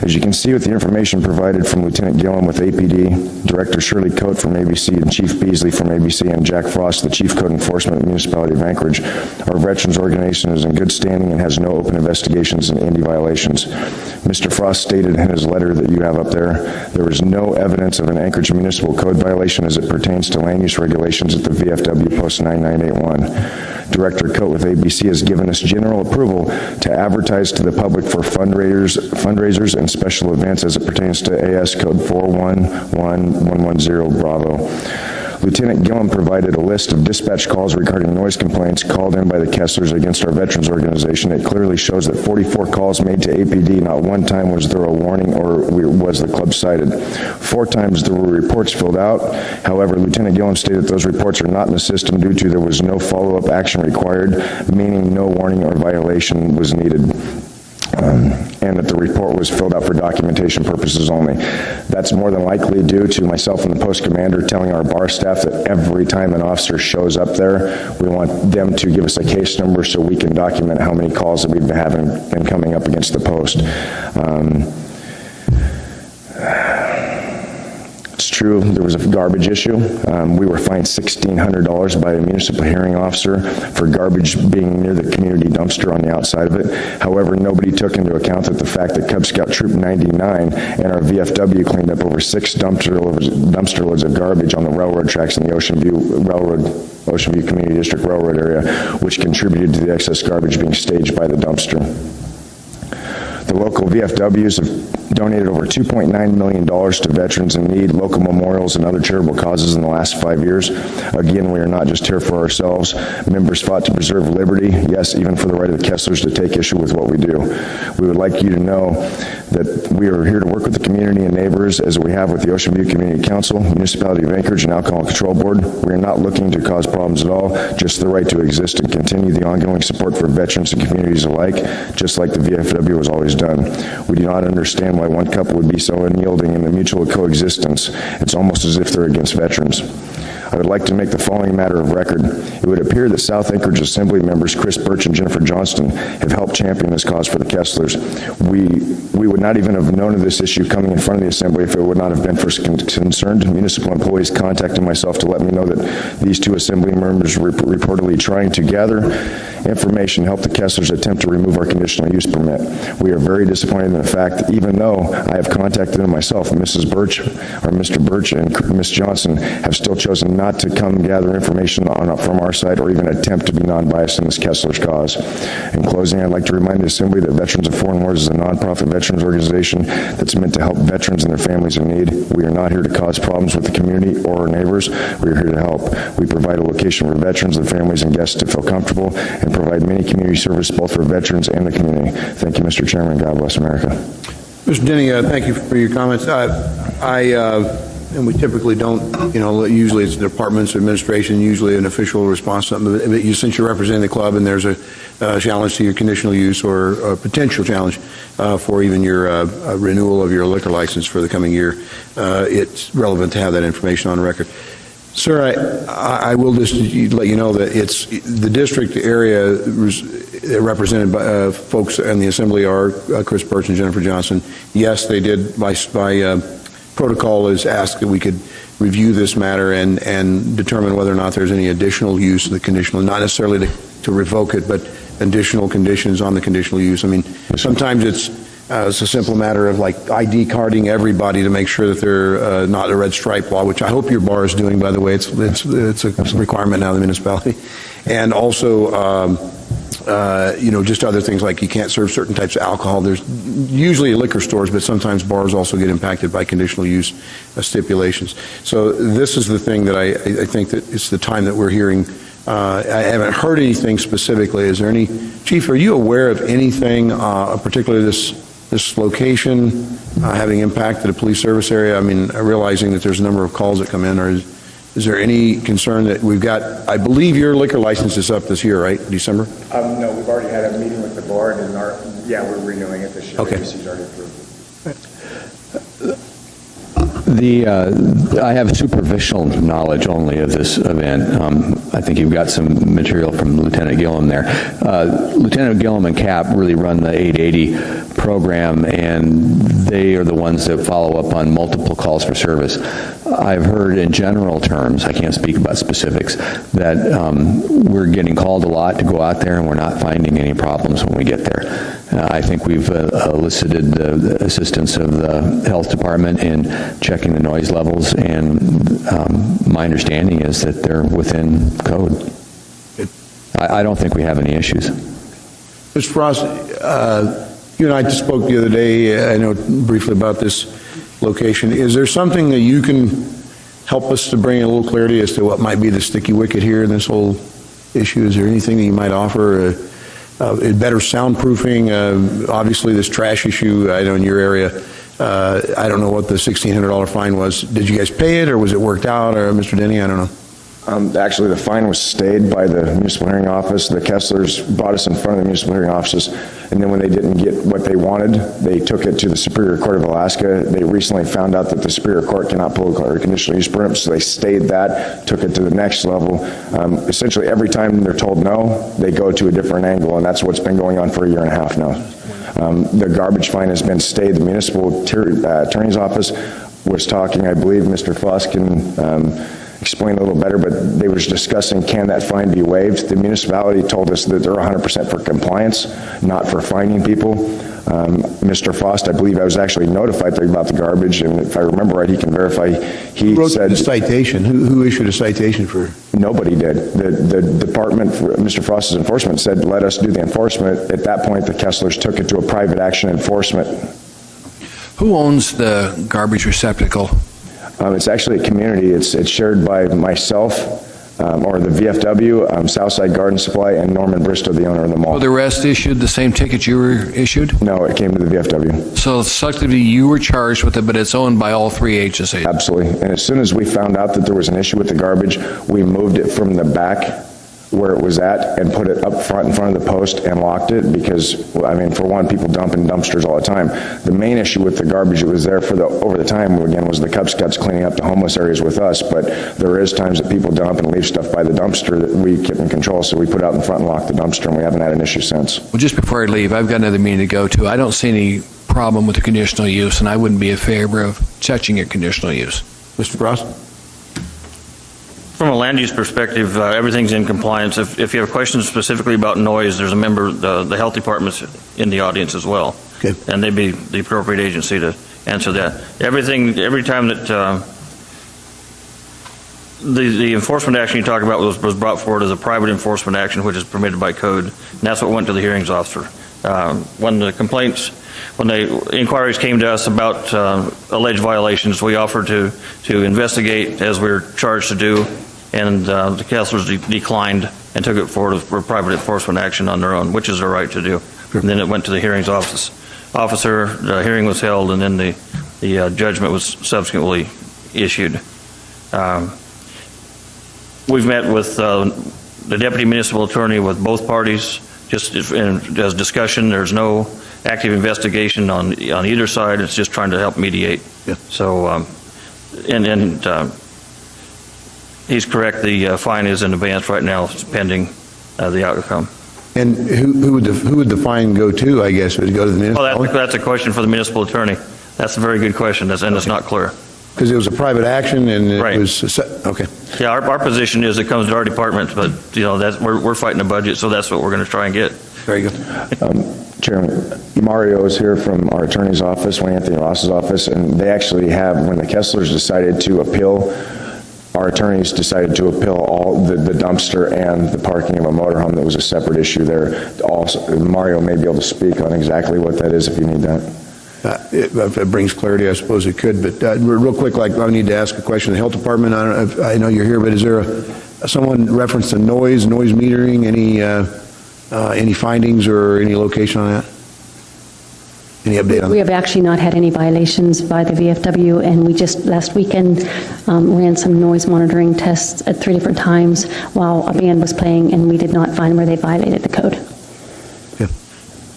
Speaker 13: As you can see with the information provided from Lieutenant Gillum with APD, Director Shirley Coate from ABC and Chief Beasley from ABC and Jack Frost, the Chief Code Enforcement of the Municipality of Anchorage, our Veterans Organization is in good standing and has no open investigations into any violations. Mr. Frost stated in his letter that you have up there was no evidence of an Anchorage Municipal Code violation as it pertains to land use regulations at the VFW Post 9981. Director Coate with ABC has given us general approval to advertise to the public for fundraisers and special events as it pertains to AS Code 411110 Bravo. Lieutenant Gillum provided a list of dispatch calls regarding noise complaints called in by the Kesslers against our Veterans Organization. It clearly shows that 44 calls made to APD, not one time was there a warning or was the club cited. 4 times there were reports filled out. However, Lieutenant Gillum stated that those reports are not in the system due to there was no follow-up action required, meaning no warning or violation was needed. And that the report was filled out for documentation purposes only. That's more than likely due to myself and the post commander telling our bar staff that every time an officer shows up there, we want them to give us a case number so we can document how many calls that we've been coming up against the post. It's true, there was a garbage issue. We were fined $1,600 by a municipal hearing officer for garbage being near the community dumpster on the outside of it. However, nobody took into account that the fact that Cub Scout Troop 99 and our VFW cleaned up over 6 dumpster loads of garbage on the railroad tracks in the Ocean View Community District Railroad area, which contributed to the excess garbage being staged by the dumpster. The local VFWs have donated over $2.9 million to veterans in need, local memorials, and other charitable causes in the last 5 years. Again, we are not just here for ourselves. Members fought to preserve liberty, yes, even for the right of the Kesslers to take issue with what we do. We would like you to know that we are here to work with the community and neighbors as we have with the Ocean View Community Council, Municipality of Anchorage, and Alcohol Control Board. We are not looking to cause problems at all, just the right to exist and continue the ongoing support for veterans and communities alike, just like the VFW has always done. We do not understand why one couple would be so unyielding in the mutual coexistence. It's almost as if they're against veterans. I would like to make the following matter of record. It would appear that South Anchorage Assembly members Chris Birch and Jennifer Johnston have helped champion this cause for the Kesslers. We would not even have known of this issue coming in front of the Assembly if it would not have been for concerned municipal employees contacting myself to let me know that these 2 Assembly members were reportedly trying to gather information to help the Kesslers attempt to remove our conditional use permit. We are very disappointed in the fact that even though I have contacted them myself, Mrs. Birch, or Mr. Birch and Ms. Johnson have still chosen not to come gather information from our side or even attempt to be non-biased in this Kesslers cause. In closing, I'd like to remind the Assembly that Veterans of Foreign Wars is a nonprofit veterans organization that's meant to help veterans and their families in need. We are not here to cause problems with the community or our neighbors. We are here to help. We provide a location for veterans, their families, and guests to feel comfortable and provide many community service both for veterans and the community. Thank you, Mr. Chairman. God bless America.
Speaker 1: Mr. Denny, thank you for your comments. And we typically don't, usually it's departments, administration, usually an official response to something. But since you're representing the club and there's a challenge to your conditional use or a potential challenge for even your renewal of your liquor license for the coming year, it's relevant to have that information on record. Sir, I will just let you know that it's the district area represented by folks in the Assembly are Chris Birch and Jennifer Johnson. Yes, they did by protocol is asked that we could review this matter and determine whether or not there's any additional use of the conditional, not necessarily to revoke it, but additional conditions on the conditional use. I mean, sometimes it's a simple matter of like ID carding everybody to make sure that they're not a red stripe law, which I hope your bar is doing, by the way. It's a requirement now in the municipality. And also, just other things like you can't serve certain types of alcohol. There's usually liquor stores, but sometimes bars also get impacted by conditional use stipulations. So this is the thing that I think that it's the time that we're hearing. I haven't heard anything specifically. Is there any, Chief, are you aware of anything, particularly this location having impacted a police service area? I mean, realizing that there's a number of calls that come in, or is there any concern that we've got, I believe your liquor license is up this year, right, December?
Speaker 13: No, we've already had a meeting with the board, and we're renewing it this year.
Speaker 1: Okay.
Speaker 13: ABC's already approved.
Speaker 3: I have superficial knowledge only of this event. I think you've got some material from Lieutenant Gillum there. Lieutenant Gillum and Cap really run the 880 program, and they are the ones that follow up on multiple calls for service. I've heard in general terms, I can't speak about specifics, that we're getting called a lot to go out there, and we're not finding any problems when we get there. I think we've elicited the assistance of the health department in checking the noise levels, and my understanding is that they're within code. I don't think we have any issues.
Speaker 1: Mr. Frost, you and I just spoke the other day, I know briefly about this location. Is there something that you can help us to bring a little clarity as to what might be the sticky wicket here in this whole issue? Is there anything that you might offer? Better soundproofing, obviously this trash issue, I know in your area, I don't know what the $1,600 fine was. Did you guys pay it, or was it worked out, or Mr. Denny, I don't know.
Speaker 13: Actually, the fine was stayed by the municipal hearing office. The Kesslers brought us in front of the municipal hearing offices, and then when they didn't get what they wanted, they took it to the Superior Court of Alaska. They recently found out that the Superior Court cannot pull a conditional use permit, so they stayed that, took it to the next level. Essentially, every time they're told no, they go to a different angle, and that's what's been going on for a year and a half now. The garbage fine has been stayed. The municipal attorney's office was talking, I believe Mr. Foss can explain a little better, but they were discussing, can that fine be waived? The municipality told us that they're 100% for compliance, not for fining people. Mr. Frost, I believe I was actually notified about the garbage, and if I remember right, he can verify. He
Speaker 1: Who wrote
Speaker 13: said
Speaker 1: the citation? Who issued a citation for?
Speaker 13: Nobody did. The department, Mr. Frost's enforcement said, let us do the enforcement. At that point, the Kesslers took it to a private action enforcement.
Speaker 2: Who owns the garbage receptacle?
Speaker 13: It's actually a community. It's shared by myself, or the VFW, Southside Garden Supply, and Norman Bristow, the owner of the mall.
Speaker 2: Well, the rest issued the same ticket you were issued?
Speaker 13: No, it came to the VFW.
Speaker 2: So selectively you were charged with it, but it's owned by all three agencies?
Speaker 13: Absolutely. And as soon as we found out that there was an issue with the garbage, we moved it from the back where it was at and put it up front in front of the post and locked it because, well, I mean, for one, people dump in dumpsters all the time. The main issue with the garbage that was there for over the time, again, was the Cub Scouts cleaning up the homeless areas with us, but there is times that people dump and leave stuff by the dumpster that we keep in control, so we put it out in front and lock the dumpster, and we haven't had an issue since.
Speaker 2: Well, just before I leave, I've got another meeting to go to. I don't see any problem with the conditional use, and I wouldn't be in favor of touching your conditional use.
Speaker 1: Mr. Frost?
Speaker 12: From a land use perspective, everything's in compliance. If you have questions specifically about noise, there's a member, the health department's in the audience as well.
Speaker 1: Okay.
Speaker 12: And they'd be the appropriate agency to answer that. Every time that the enforcement action you talk about was brought forward as a private enforcement action, which is permitted by code, and that's what went to the hearings officer. When the inquiries came to us about alleged violations, we offered to investigate as we were charged to do, and the Kesslers declined and took it forward for private enforcement action on their own, which is their right to do. And then it went to the hearings officer, the hearing was held, and then the judgment was subsequently issued. We've met with the deputy municipal attorney with both parties, just as discussion. There's no active investigation on either side. It's just trying to help mediate.
Speaker 1: Yeah.
Speaker 12: So, he's correct. The fine is in advance right now. It's pending the outcome.
Speaker 1: And who would the fine go to, I guess? Would it go to the municipality?
Speaker 12: Well, that's a question for the municipal attorney. That's a very good question, and it's not clear.
Speaker 1: Because it was a private action and it
Speaker 12: Right.
Speaker 1: was, okay.
Speaker 12: Yeah, our position is it comes to our department, but, we're fighting a budget, so that's what we're going to try and get.
Speaker 1: Very good.
Speaker 13: Chairman, Mario is here from our attorney's office, Wayne Anthony Ross's office, and they actually have, when the Kesslers decided to appeal, our attorneys decided to appeal all the dumpster and the parking of a motorhome. That was a separate issue there. Also, Mario may be able to speak on exactly what that is if you need that.
Speaker 1: If it brings clarity, I suppose it could, but real quick, I need to ask a question. The health department, I know you're here, but is there someone referenced to noise metering, any findings or any location on that? Any update on
Speaker 6: We
Speaker 1: that?
Speaker 6: have actually not had any violations by the VFW, and we just last weekend ran some noise monitoring tests at 3 different times while a band was playing, and we did not find where they violated the code.
Speaker 1: Yeah.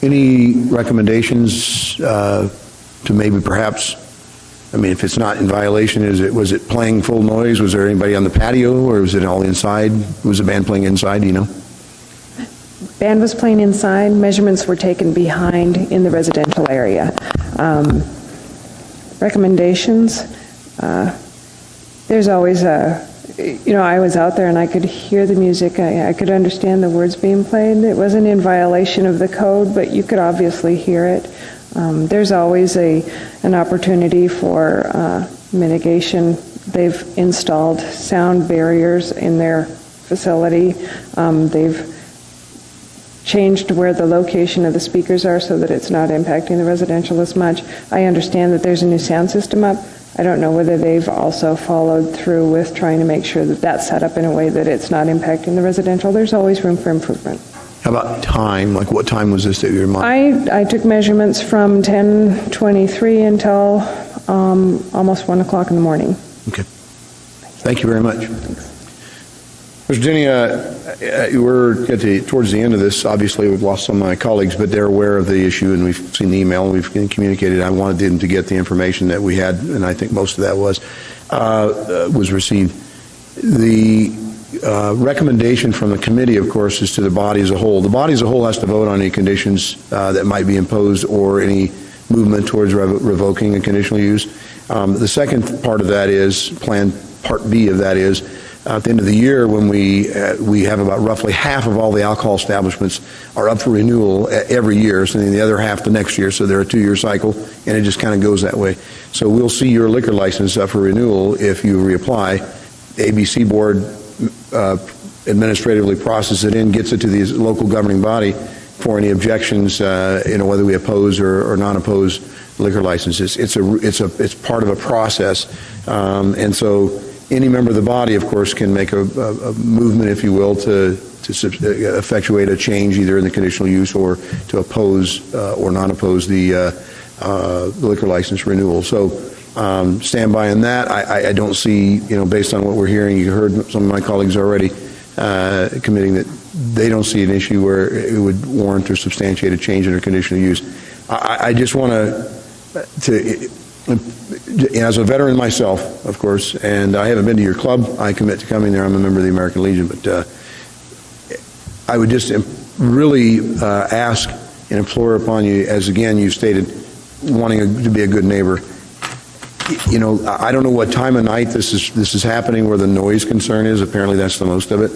Speaker 1: Any recommendations to maybe perhaps, if it's not in violation, was it playing full noise? Was there anybody on the patio, or was it all inside? Was the band playing inside, do you know?
Speaker 14: Band was playing inside. Measurements were taken behind in the residential area. Recommendations, there's always I was out there and I could hear the music. I could understand the words being played. It wasn't in violation of the code, but you could obviously hear it. There's always an opportunity for mitigation. They've installed sound barriers in their facility. They've changed where the location of the speakers are so that it's not impacting the residential as much. I understand that there's a new sound system up. I don't know whether they've also followed through with trying to make sure that that's set up in a way that it's not impacting the residential. There's always room for improvement.
Speaker 1: How about time? Like what time was this that you were monitoring?
Speaker 14: I took measurements from 10:23 until almost 1 o'clock in the morning.
Speaker 1: Okay. Thank you very much. Mr. Denny, we're towards the end of this. Obviously, we've lost some of my colleagues, but they're aware of the issue, and we've seen the email, and we've communicated. I wanted them to get the information that we had, and I think most of that was received. The recommendation from the committee, of course, is to the body as a whole. The body as a whole has to vote on any conditions that might be imposed or any movement towards revoking a conditional use. The second part of that is, Part B of that is, at the end of the year, when we have about roughly half of all the alcohol establishments are up for renewal every year, so then the other half the next year, so they're a 2-year cycle, and it just kind of goes that way. So we'll see your liquor license up for renewal if you reapply. The ABC board administratively processes it in, gets it to the local governing body for any objections, whether we oppose or non-oppose liquor licenses. It's part of a process, and so any member of the body, of course, can make a movement, if you will, to effectuate a change either in the conditional use or to oppose or non-oppose the liquor license renewal. So stand by on that. I don't see, based on what we're hearing, you heard some of my colleagues already committing that they don't see an issue where it would warrant or substantiate a change in their conditional use. I just want to as a veteran myself, of course, and I haven't been to your club. I commit to coming there. I'm a member of the American Legion, but I would just really ask and implore upon you, as again you stated, wanting to be a good neighbor. I don't know what time of night this is happening where the noise concern is. Apparently that's the most of it.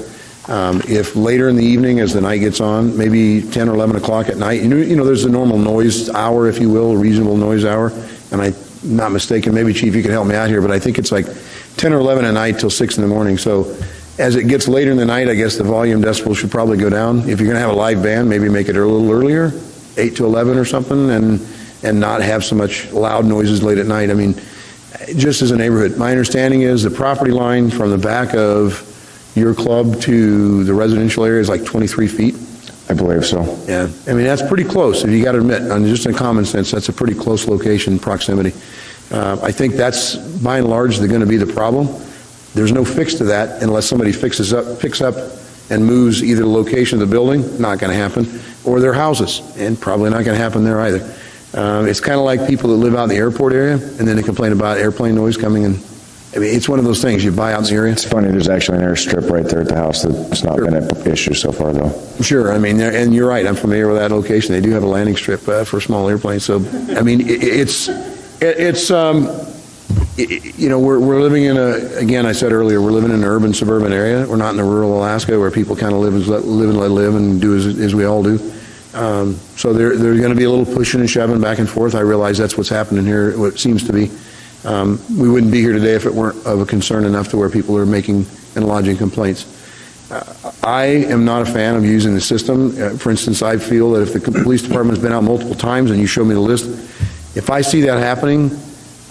Speaker 1: If later in the evening as the night gets on, maybe 10 or 11 o'clock at night, there's a normal noise hour, if you will, a reasonable noise hour, and I'm not mistaken, maybe Chief, you could help me out here, but I think it's like 10 or 11 at night till 6 in the morning. So as it gets later in the night, I guess the volume decibel should probably go down. If you're going to have a live band, maybe make it a little earlier, 8 to 11 or something, and not have so much loud noises late at night. I mean, just as a neighborhood, my understanding is the property line from the back of your club to the residential area is like 23 feet.
Speaker 13: I believe so.
Speaker 1: Yeah, I mean, that's pretty close, if you got to admit, just in common sense, that's a pretty close location, proximity. I think that's, by and large, going to be the problem. There's no fix to that unless somebody picks up and moves either the location of the building, not going to happen, or their houses, and probably not going to happen there either. It's kind of like people that live out in the airport area, and then they complain about airplane noise coming in I mean, it's one of those things, you buy out in the area.
Speaker 13: It's funny, there's actually an airstrip right there at the house that's not been an issue so far, though.
Speaker 1: Sure, I mean, and you're right, I'm familiar with that location. They do have a landing strip for small airplanes, so, I mean, we're living in again, I said earlier, we're living in an urban, suburban area. We're not in a rural Alaska where people kind of live and let live and do as we all do. So there's going to be a little pushing and shoving back and forth. I realize that's what's happening here, what it seems to be. We wouldn't be here today if it weren't of a concern enough to where people are making and lodging complaints. I am not a fan of using the system. For instance, I feel that if the police department's been out multiple times and you show me the list, if I see that happening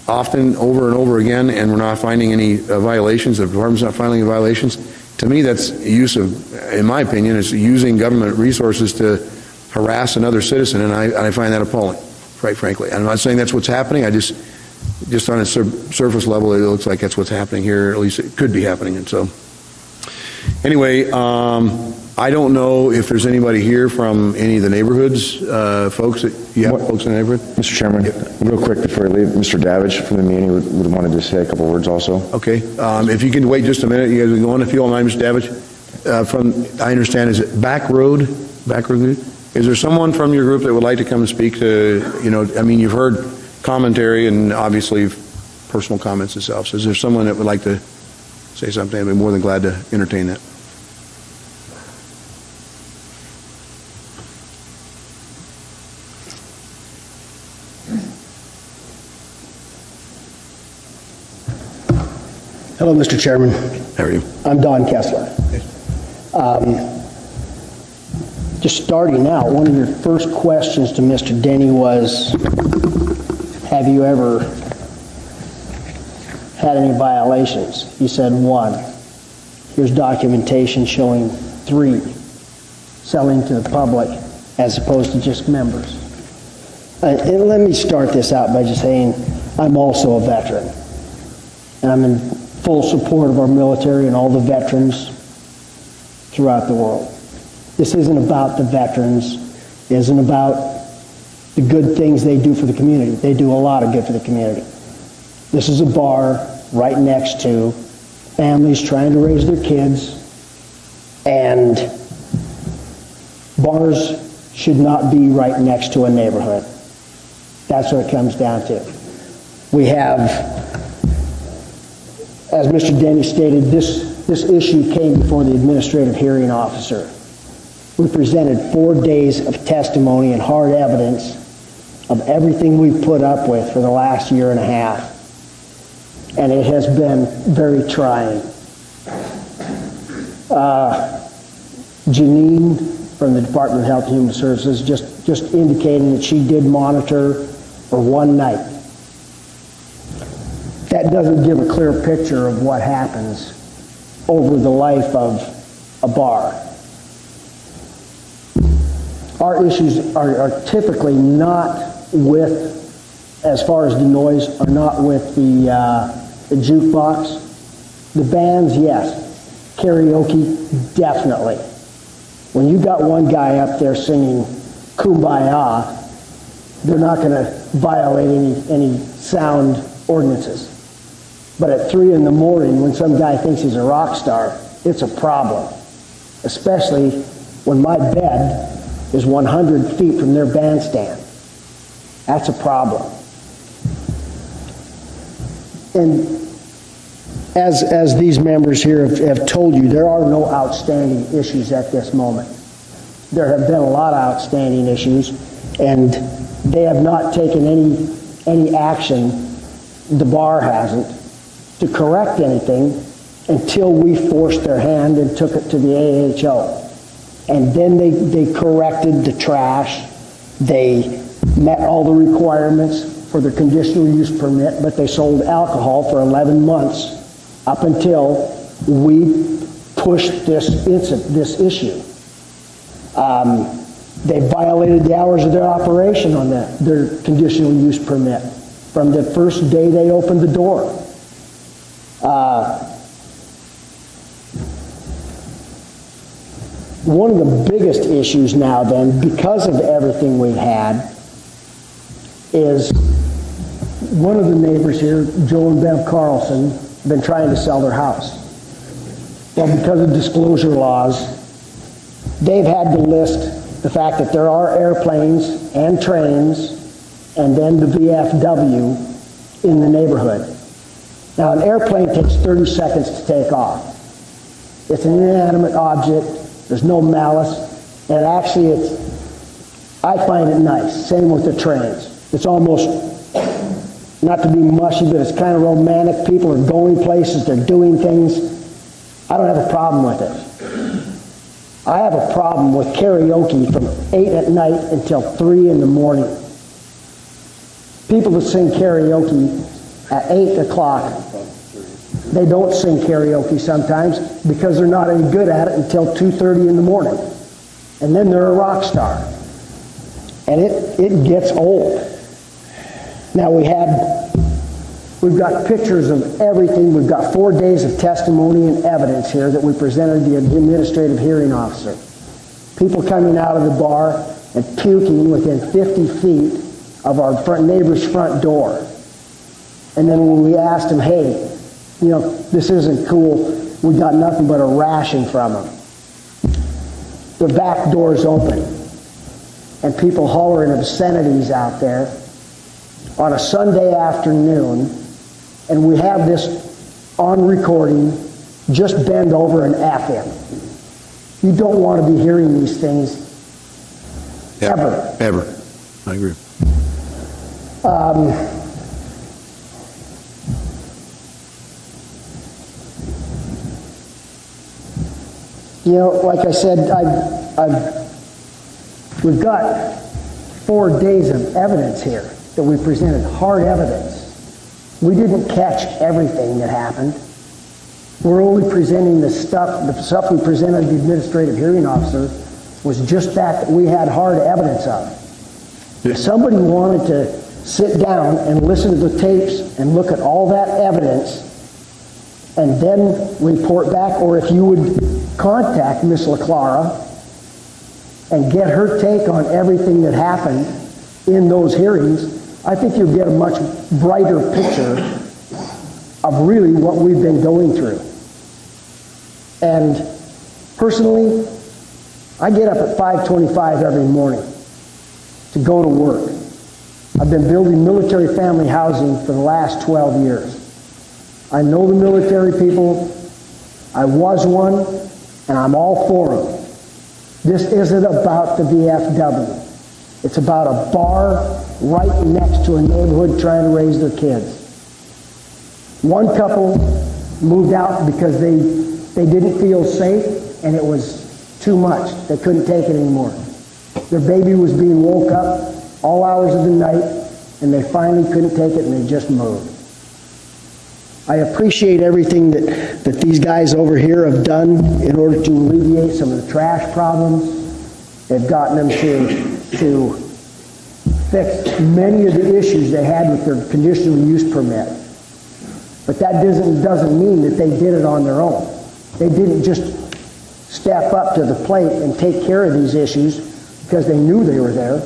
Speaker 1: often over and over again and we're not finding any violations, the department's not finding any violations, to me that's use of, in my opinion, it's using government resources to harass another citizen, and I find that appalling, quite frankly. I'm not saying that's what's happening. I just on a surface level, it looks like that's what's happening here. At least it could be happening. And so, anyway, I don't know if there's anybody here from any of the neighborhoods, folks. You have folks in the neighborhood?
Speaker 13: Mr. Chairman, real quick before we leave, Mr. Davidge from the meeting would wanted to say a couple words also.
Speaker 1: Okay. If you can wait just a minute, you guys are going. If you don't mind, Mr. Davidge, I understand, is it Back Road? Is there someone from your group that would like to come and speak to, I mean, you've heard commentary and obviously personal comments itself. So is there someone that would like to say something? I'd be more than glad to entertain that.
Speaker 15: Hello, Mr. Chairman.
Speaker 1: How are you?
Speaker 15: I'm Don Kessler. Just starting out, one of your first questions to Mr. Denny was, have you ever had any violations? You said 1. Here's documentation showing 3 selling to the public as opposed to just members. And let me start this out by just saying I'm also a veteran. And I'm in full support of our military and all the veterans throughout the world. This isn't about the veterans. It isn't about the good things they do for the community. They do a lot of good for the community. This is a bar right next to families trying to raise their kids, and bars should not be right next to a neighborhood. That's what it comes down to. We have, as Mr. Denny stated, this issue came before the administrative hearing officer. We presented 4 days of testimony and hard evidence of everything we've put up with for the last year and a half. And it has been very trying. Janine from the Department of Health and Human Services just indicated that she did monitor for 1 night. That doesn't give a clear picture of what happens over the life of a bar. Our issues are typically not with, as far as the noise, are not with the jukebox. The bands, yes. Karaoke, definitely. When you got one guy up there singing Kumbaya, they're not going to violate any sound ordinances. But at 3 in the morning, when some guy thinks he's a rock star, it's a problem. Especially when my bed is 100 feet from their bandstand. That's a problem. And as these members here have told you, there are no outstanding issues at this moment. There have been a lot of outstanding issues, and they have not taken any action, the bar hasn't, to correct anything until we forced their hand and took it to the AHO. And then they corrected the trash. They met all the requirements for their conditional use permit, but they sold alcohol for 11 months up until we pushed this issue. They violated the hours of their operation on their conditional use permit from the first day they opened the door. One of the biggest issues now then, because of everything we've had, is one of the neighbors here, Joe and Bev Carlson, been trying to sell their house. Well, because of disclosure laws, they've had to list the fact that there are airplanes and trains and then the VFW in the neighborhood. Now, an airplane takes 30 seconds to take off. It's an inanimate object. There's no malice. And actually, I find it nice. Same with the trains. It's almost, not to be mushy, but it's kind of romantic. People are going places. They're doing things. I don't have a problem with it. I have a problem with karaoke from 8 at night until 3 in the morning. People that sing karaoke at 8 o'clock, they don't sing karaoke sometimes because they're not any good at it until 2:30 in the morning. And then they're a rock star. And it gets old. Now we've got pictures of everything. We've got 4 days of testimony and evidence here that we presented to the administrative hearing officer. People coming out of the bar and puking within 50 feet of our neighbor's front door. And then when we asked them, hey, this isn't cool, we got nothing but a rashing from them. The back door's open, and people hollering obscenities out there on a Sunday afternoon, and we have this on recording. Just bend over and F him. You don't want to be hearing these things ever.
Speaker 1: Ever. I agree.
Speaker 15: Like I said, we've got 4 days of evidence here that we presented, hard evidence. We didn't catch everything that happened. We're only presenting the stuff we presented to the administrative hearing officer was just that we had hard evidence of. If somebody wanted to sit down and listen to the tapes and look at all that evidence and then report back, or if you would contact Ms. LaClara and get her take on everything that happened in those hearings, I think you'll get a much brighter picture of really what we've been going through. And personally, I get up at 5:25 every morning to go to work. I've been building military family housing for the last 12 years. I know the military people. I was one, and I'm all for them. This isn't about the VFW. It's about a bar right next to a neighborhood trying to raise their kids. One couple moved out because they didn't feel safe, and it was too much. They couldn't take it anymore. Their baby was being woke up all hours of the night, and they finally couldn't take it, and they just moved. I appreciate everything that these guys over here have done in order to alleviate some of the trash problems. They've gotten them to fix many of the issues they had with their conditional use permit. But that doesn't mean that they did it on their own. They didn't just step up to the plate and take care of these issues because they knew they were there.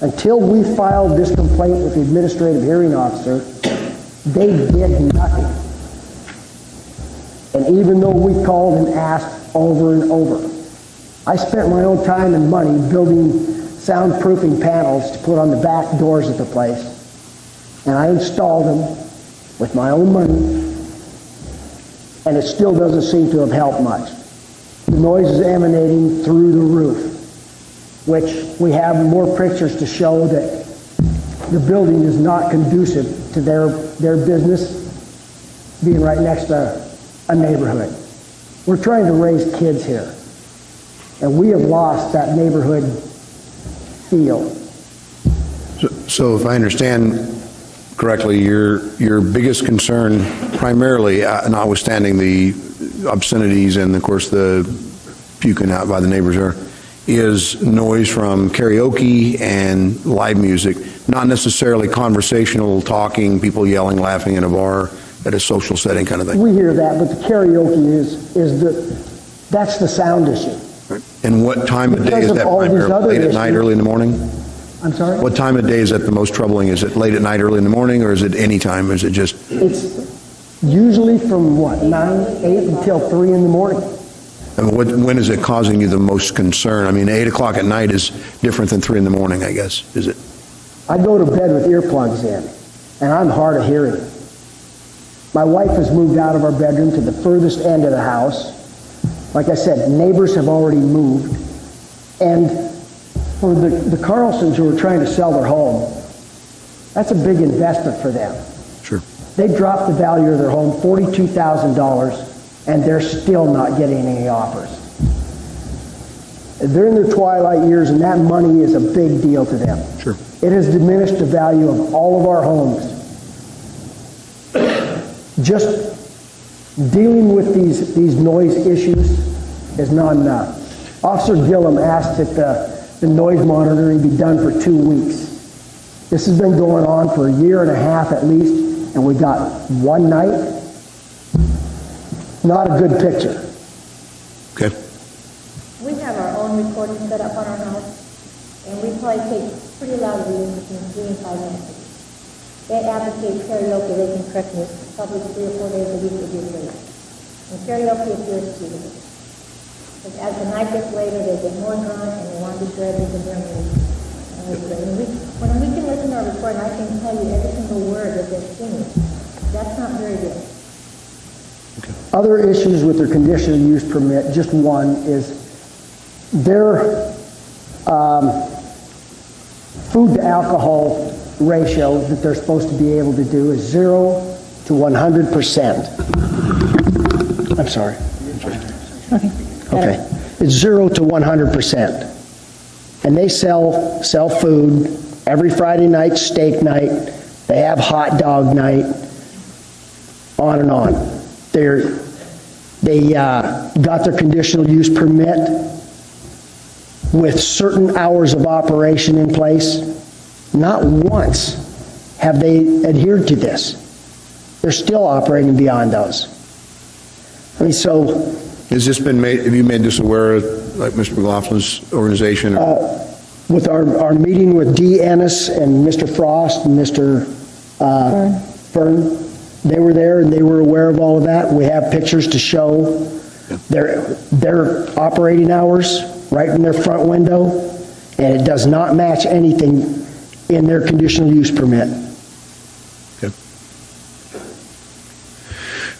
Speaker 15: Until we filed this complaint with the administrative hearing officer, they did nothing. And even though we called and asked over and over, I spent my own time and money building soundproofing panels to put on the back doors of the place, and I installed them with my own money, and it still doesn't seem to have helped much. The noise is emanating through the roof, which we have more pictures to show that the building is not conducive to their business being right next to a neighborhood. We're trying to raise kids here, and we have lost that neighborhood feel.
Speaker 1: So if I understand correctly, your biggest concern primarily, notwithstanding the obscenities and of course the puking out by the neighbors is noise from karaoke and live music, not necessarily conversational talking, people yelling, laughing in a bar at a social setting kind of thing.
Speaker 15: We hear that, but the karaoke that's the sound issue.
Speaker 1: Right. And what time of day is that primarily? Late at night, early in the morning?
Speaker 15: I'm sorry?
Speaker 1: What time of day is that the most troubling? Is it late at night, early in the morning, or is it any time? Is it just?
Speaker 15: Usually from what, 9, 8 until 3 in the morning.
Speaker 1: And when is it causing you the most concern? I mean, 8 o'clock at night is different than 3 in the morning, I guess, is it?
Speaker 15: I go to bed with earplugs in, and I'm hard of hearing. My wife has moved out of our bedroom to the furthest end of the house. Like I said, neighbors have already moved. And for the Carlsons who are trying to sell their home, that's a big investment for them.
Speaker 1: Sure.
Speaker 15: They dropped the value of their home $42,000, and they're still not getting any offers. They're in their twilight years, and that money is a big deal to them.
Speaker 1: Sure.
Speaker 15: It has diminished the value of all of our homes. Just dealing with these noise issues is not enough. Officer Gillum asked that the noise monitoring be done for 2 weeks. This has been going on for a year and a half at least, and we got one night. Not a good picture.
Speaker 1: Okay.
Speaker 16: We have our own recording set up on our house, and we probably take pretty loud readings between 3 and 5 minutes. They advocate karaoke, they can correct me, probably 3 or 4 days a week would be great. And karaoke appears to be good. But as the night gets later, they get more drunk and they want to be sure they can hear music. When we can listen to our recording, I can tell you every single word that they're singing. That's not very good.
Speaker 15: Other issues with their conditional use permit, just one, is their food to alcohol ratio that they're supposed to be able to do is 0 to 100%. I'm sorry. Okay. It's 0 to 100%. And they sell food every Friday night, steak night. They have hot dog night, on and on. They got their conditional use permit with certain hours of operation in place. Not once have they adhered to this. They're still operating beyond those. I mean, so...
Speaker 1: Has this been made, have you made this aware of, like Mr. McLaughlin's organization?
Speaker 15: With our meeting with Dee Ennis and Mr. Frost and Mr. Fern, they were there and they were aware of all of that. We have pictures to show their operating hours right in their front window, and it does not match anything in their conditional use permit.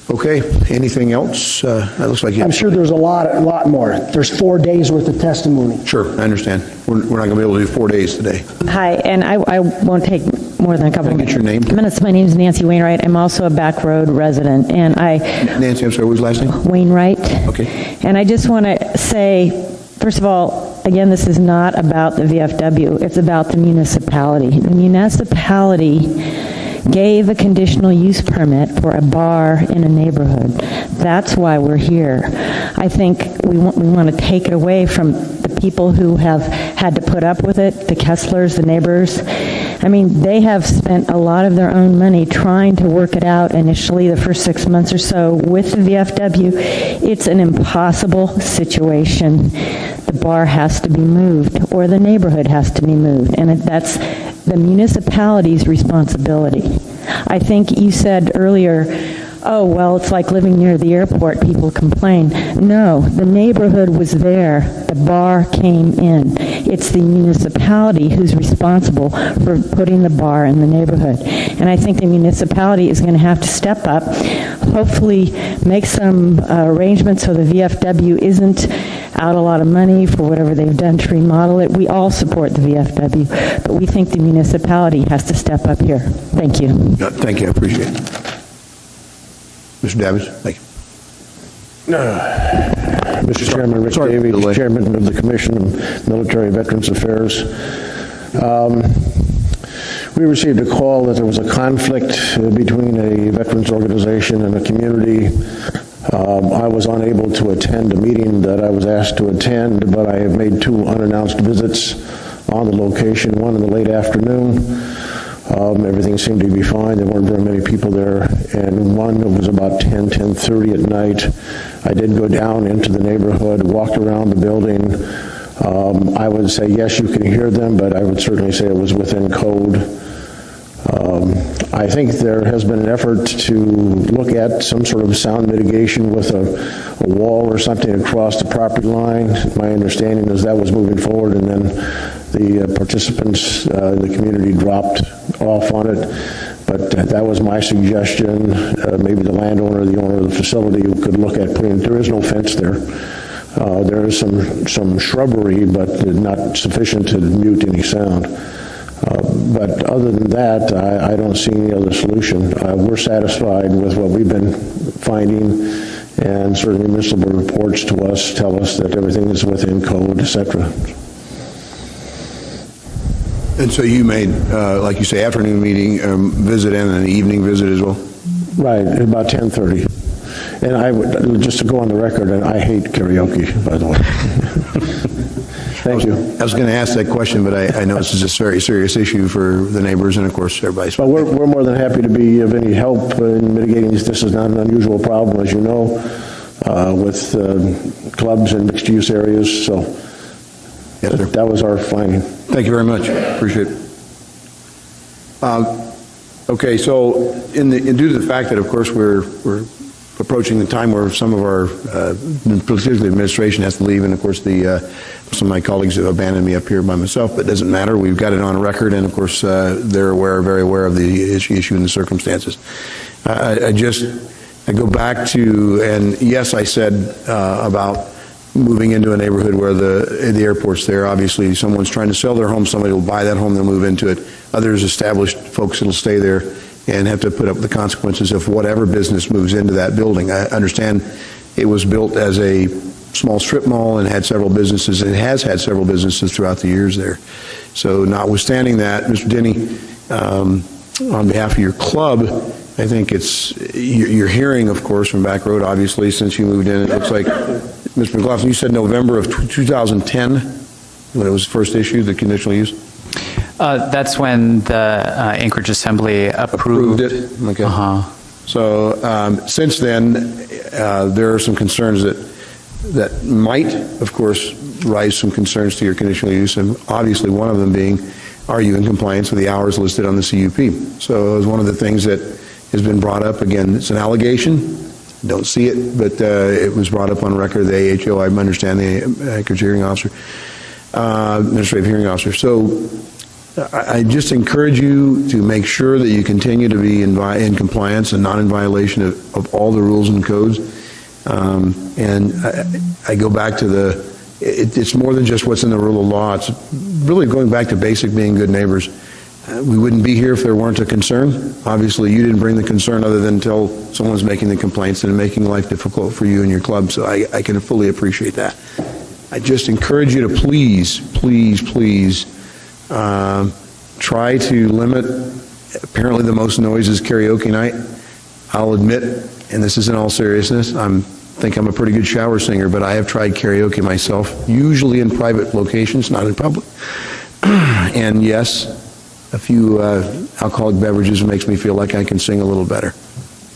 Speaker 1: Okay, anything else? That looks like
Speaker 15: I'm sure there's a lot more. There's 4 days worth of testimony.
Speaker 1: Sure, I understand. We're not going to be able to do 4 days today.
Speaker 17: Hi, and I won't take more than a couple of
Speaker 1: minutes. Can I get your name?
Speaker 17: minutes. My name is Nancy Wainwright. I'm also a Back Road resident, and
Speaker 1: Nancy, I'm sorry, what was your last name?
Speaker 17: Wainwright.
Speaker 1: Okay.
Speaker 17: And I just want to say, first of all, again, this is not about the VFW. It's about the municipality. The municipality gave a conditional use permit for a bar in a neighborhood. That's why we're here. I think we want to take it away from the people who have had to put up with it, the Kesslers, the neighbors. I mean, they have spent a lot of their own money trying to work it out initially the first 6 months or so with the VFW. It's an impossible situation. The bar has to be moved, or the neighborhood has to be moved, and that's the municipality's responsibility. I think you said earlier, oh, well, it's like living near the airport, people complain. No, the neighborhood was there. The bar came in. It's the municipality who's responsible for putting the bar in the neighborhood. And I think the municipality is going to have to step up, hopefully make some arrangements so the VFW isn't out a lot of money for whatever they've done to remodel it. We all support the VFW, but we think the municipality has to step up here. Thank you.
Speaker 1: Thank you, I appreciate it. Mr. Davies, thank you.
Speaker 7: Mr. Chairman, Rich Davies, Chairman of the Commission on Military Veterans Affairs. We received a call that there was a conflict between a veterans organization and a community. I was unable to attend a meeting that I was asked to attend, but I have made 2 unannounced visits on the location, one in the late afternoon. Everything seemed to be fine. There weren't very many people there. And one, it was about 10:30 at night. I did go down into the neighborhood, walked around the building. I would say, yes, you can hear them, but I would certainly say it was within code. I think there has been an effort to look at some sort of sound mitigation with a wall or something across the property line. My understanding is that was moving forward, and then the participants in the community dropped off on it. But that was my suggestion. Maybe the landowner or the owner of the facility could look at putting, there is no fence there. There is some shrubbery, but not sufficient to mute any sound. But other than that, I don't see any other solution. We're satisfied with what we've been finding, and certainly municipal reports to us tell us that everything is within code, et cetera.
Speaker 1: And so you made, like you say, afternoon meeting visit and an evening visit as well?
Speaker 7: Right, about 10:30. And I would, just to go on the record, and I hate karaoke, by the way. Thank you.
Speaker 1: I was going to ask that question, but I know this is a very serious issue for the neighbors and, of course, everybody.
Speaker 7: But we're more than happy to be of any help in mitigating this. This is not an unusual problem, as you know, with clubs and mixed-use areas, so that was our finding.
Speaker 1: Thank you very much. Appreciate it. Okay, so due to the fact that, of course, we're approaching the time where some of our, particularly the administration, has to leave, and of course some of my colleagues have abandoned me up here by myself, but it doesn't matter. We've got it on record, and of course they're very aware of the issue and the circumstances. I go back to, and yes, I said about moving into a neighborhood where the airport's there. Obviously, someone's trying to sell their home, somebody will buy that home, they'll move into it. Others, established folks, that'll stay there and have to put up with the consequences of whatever business moves into that building. I understand it was built as a small strip mall and had several businesses, and it has had several businesses throughout the years there. So notwithstanding that, Mr. Denny, on behalf of your club, I think you're hearing, of course, from Back Road, obviously, since you moved in. It looks like, Mr. McLaughlin, you said November of 2010 when it was first issued, the conditional use?
Speaker 11: That's when the Anchorage Assembly approved
Speaker 1: it. Okay. So since then, there are some concerns that might, of course, raise some concerns to your conditional use, and obviously one of them being, are you in compliance with the hours listed on the CUP? So it was one of the things that has been brought up. Again, it's an allegation. Don't see it, but it was brought up on record. The AHO, I understand, the Anchorage hearing officer, administrative hearing officer. So I just encourage you to make sure that you continue to be in compliance and not in violation of all the rules and codes. And I go back to it's more than just what's in the rule of law. It's really going back to basic being good neighbors. We wouldn't be here if there weren't a concern. Obviously, you didn't bring the concern other than until someone's making the complaints and making life difficult for you and your club. So I can fully appreciate that. I just encourage you to please try to limit. Apparently the most noise is karaoke night. I'll admit, and this is in all seriousness, I think I'm a pretty good shower singer, but I have tried karaoke myself, usually in private locations, not in public. And yes, a few alcoholic beverages makes me feel like I can sing a little better,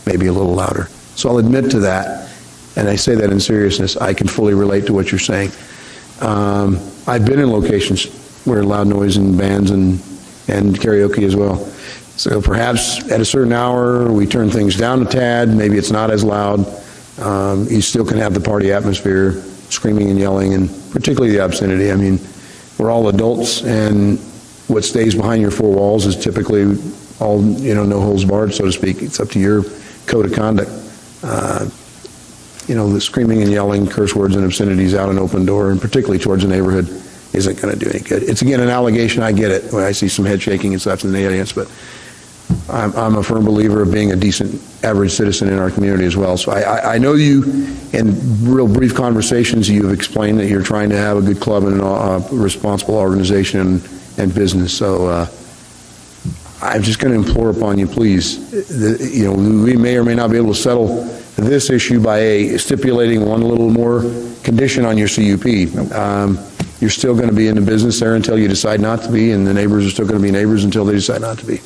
Speaker 1: maybe a little louder. So I'll admit to that, and I say that in seriousness. I can fully relate to what you're saying. I've been in locations where loud noise and bands and karaoke as well. So perhaps at a certain hour, we turn things down a tad, maybe it's not as loud. You still can have the party atmosphere, screaming and yelling, and particularly the obscenity. I mean, we're all adults, and what stays behind your four walls is typically all, no holds barred, so to speak. It's up to your code of conduct. The screaming and yelling, curse words and obscenities out an open door, and particularly towards a neighborhood, isn't going to do any good. It's, again, an allegation. I get it. I see some head shaking and stuff in the audience, but I'm a firm believer of being a decent, average citizen in our community as well. So I know you, in real brief conversations, you've explained that you're trying to have a good club and a responsible organization and business. So I'm just going to implore upon you, please, we may or may not be able to settle this issue by stipulating one little more condition on your CUP. You're still going to be in the business there until you decide not to be, and the neighbors are still going to be neighbors until they decide not to be.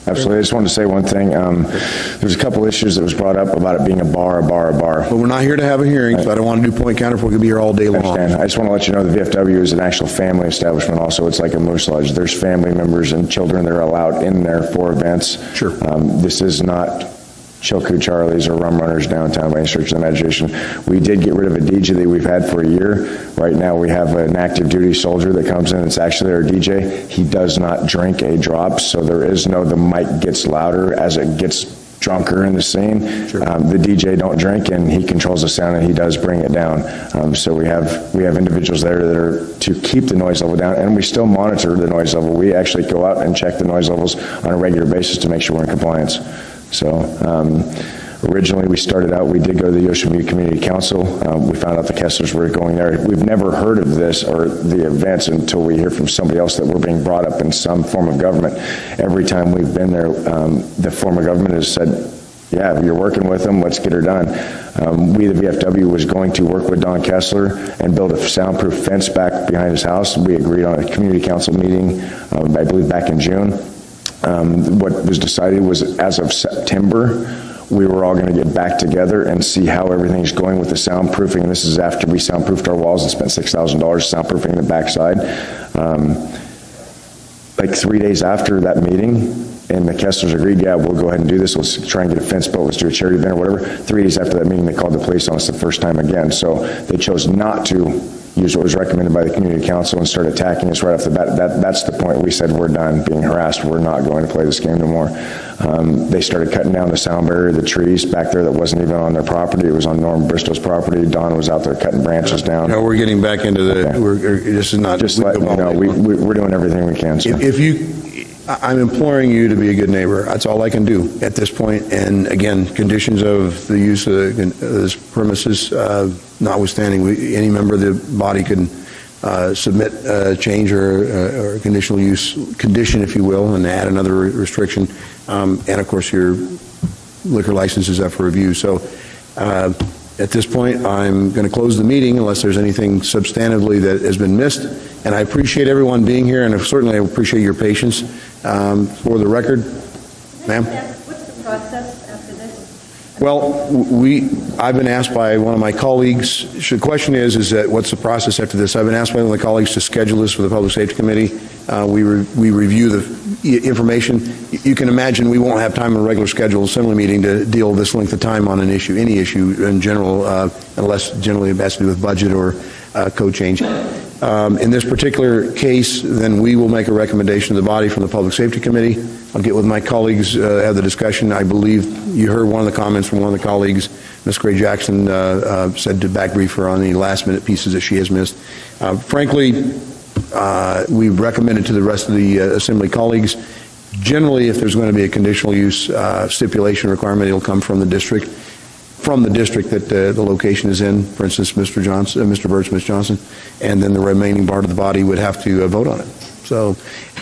Speaker 13: Absolutely. I just wanted to say one thing. There's a couple issues that was brought up about it being a bar.
Speaker 1: But we're not here to have a hearing, so I don't want to do point counter if we could be here all day
Speaker 13: I
Speaker 1: long.
Speaker 13: understand. I just want to let you know the VFW is an actual family establishment also. It's like a Moose Lodge. There's family members and children that are allowed in there for events.
Speaker 1: Sure.
Speaker 13: This is not Chilkoot Charlie's or Rum Runners downtown by any stretch of the imagination. We did get rid of a DJ that we've had for a year. Right now we have an active duty soldier that comes in. It's actually our DJ. He does not drink a drop, so there is no the mic gets louder as it gets drunker in the scene.
Speaker 1: Sure.
Speaker 13: The DJ don't drink, and he controls the sound, and he does bring it down. So we have individuals there that are to keep the noise level down, and we still monitor the noise level. We actually go out and check the noise levels on a regular basis to make sure we're in compliance. So originally we started out, we did go to the Yosemite Community Council. We found out the Kesslers were going there. We've never heard of this or the events until we hear from somebody else that we're being brought up in some form of government. Every time we've been there, the form of government has said, yeah, you're working with them, let's get her done. We, the VFW, was going to work with Don Kessler and build a soundproof fence back behind his house. We agreed on a community council meeting, I believe back in June. What was decided was as of September, we were all going to get back together and see how everything's going with the soundproofing. And this is after we soundproofed our walls and spent $6,000 soundproofing the backside. Like 3 days after that meeting, and the Kesslers agreed, yeah, we'll go ahead and do this. Let's try and get a fence built. Let's do a charity event or whatever. 3 days after that meeting, they called the police on us the first time again. So they chose not to use what was recommended by the community council and start attacking us right off the bat. That's the point we said we're done being harassed. We're not going to play this game no more. They started cutting down the sound barrier, the trees back there that wasn't even on their property. It was on Norm Bristow's property. Don was out there cutting branches down.
Speaker 1: No, we're getting back into the, this is not.
Speaker 13: Just letting you know, we're doing everything we can. So.
Speaker 1: I'm imploring you to be a good neighbor. That's all I can do at this point. And again, conditions of the use of this premises notwithstanding, any member of the body can submit a change or a conditional use condition, if you will, and add another restriction. And of course, your liquor license is up for review. So at this point, I'm going to close the meeting unless there's anything substantively that has been missed. And I appreciate everyone being here, and certainly I appreciate your patience. For the record, ma'am?
Speaker 16: What's the process after this?
Speaker 1: Well, I've been asked by one of my colleagues, the question is that what's the process after this? I've been asked by one of my colleagues to schedule this for the Public Safety Committee. We review the information. You can imagine we won't have time in a regular scheduled assembly meeting to deal this length of time on an issue, any issue in general, unless generally it has to do with budget or code change. In this particular case, then we will make a recommendation to the body from the Public Safety Committee. I'll get with my colleagues, have the discussion. I believe you heard one of the comments from one of the colleagues. Ms. Gray Jackson said to back brief her on the last minute pieces that she has missed. Frankly, we've recommended to the rest of the Assembly colleagues, generally if there's going to be a conditional use stipulation requirement, it'll come from the district. That the location is in, for instance, Mr. Burt's, Ms. Johnson, and then the remaining part of the body would have to vote on it. So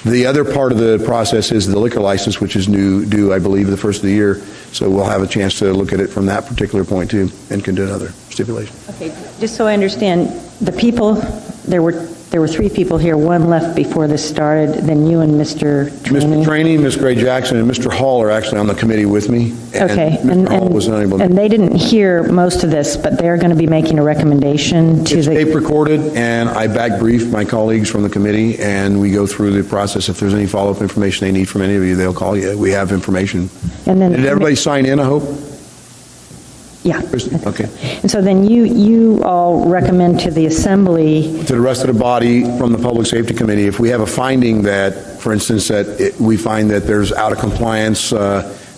Speaker 1: the other part of the process is the liquor license, which is due, I believe, the first of the year. So we'll have a chance to look at it from that particular point too, and can do another stipulation.
Speaker 17: Okay, just so I understand, the people, there were 3 people here, one left before this started, then you and Mr. Trainee.
Speaker 1: Mr. Trainee, Ms. Gray Jackson, and Mr. Hall are actually on the committee with me.
Speaker 17: Okay,
Speaker 1: Mr. Hall was not able to.
Speaker 17: and they didn't hear most of this, but they're going to be making a recommendation to
Speaker 1: It's
Speaker 17: the...
Speaker 1: tape recorded, and I back brief my colleagues from the committee, and we go through the process. If there's any follow-up information they need from any of you, they'll call you. We have information.
Speaker 17: And then,
Speaker 1: Did everybody sign in, I hope?
Speaker 17: Yeah.
Speaker 1: Okay.
Speaker 17: And so then you all recommend to the Assembly...
Speaker 1: To the rest of the body from the Public Safety Committee, if we have a finding that, for instance, we find that there's out of compliance,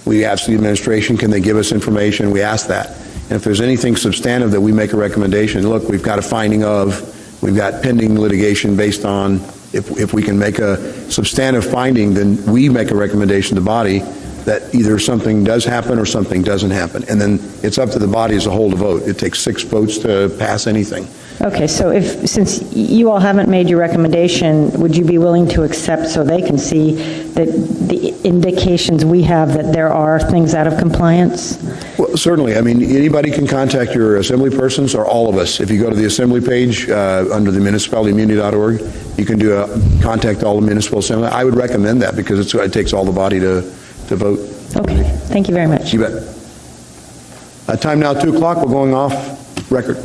Speaker 1: we ask the administration, can they give us information? We ask that. And if there's anything substantive that we make a recommendation, look, we've got a finding of, we've got pending litigation based on, if we can make a substantive finding, then we make a recommendation to the body that either something does happen or something doesn't happen. And then it's up to the body as a whole to vote. It takes 6 votes to pass anything.
Speaker 17: Okay, so since you all haven't made your recommendation, would you be willing to accept so they can see that the indications we have that there are things out of compliance?
Speaker 1: Well, certainly. I mean, anybody can contact your assembly persons or all of us. If you go to the assembly page under the municipalityimmunity.org, you can do contact all the municipal assembly. I would recommend that because it takes all the body to to vote.
Speaker 17: Okay, thank you very much.
Speaker 1: You bet. Time now 2 o'clock, we're going off record.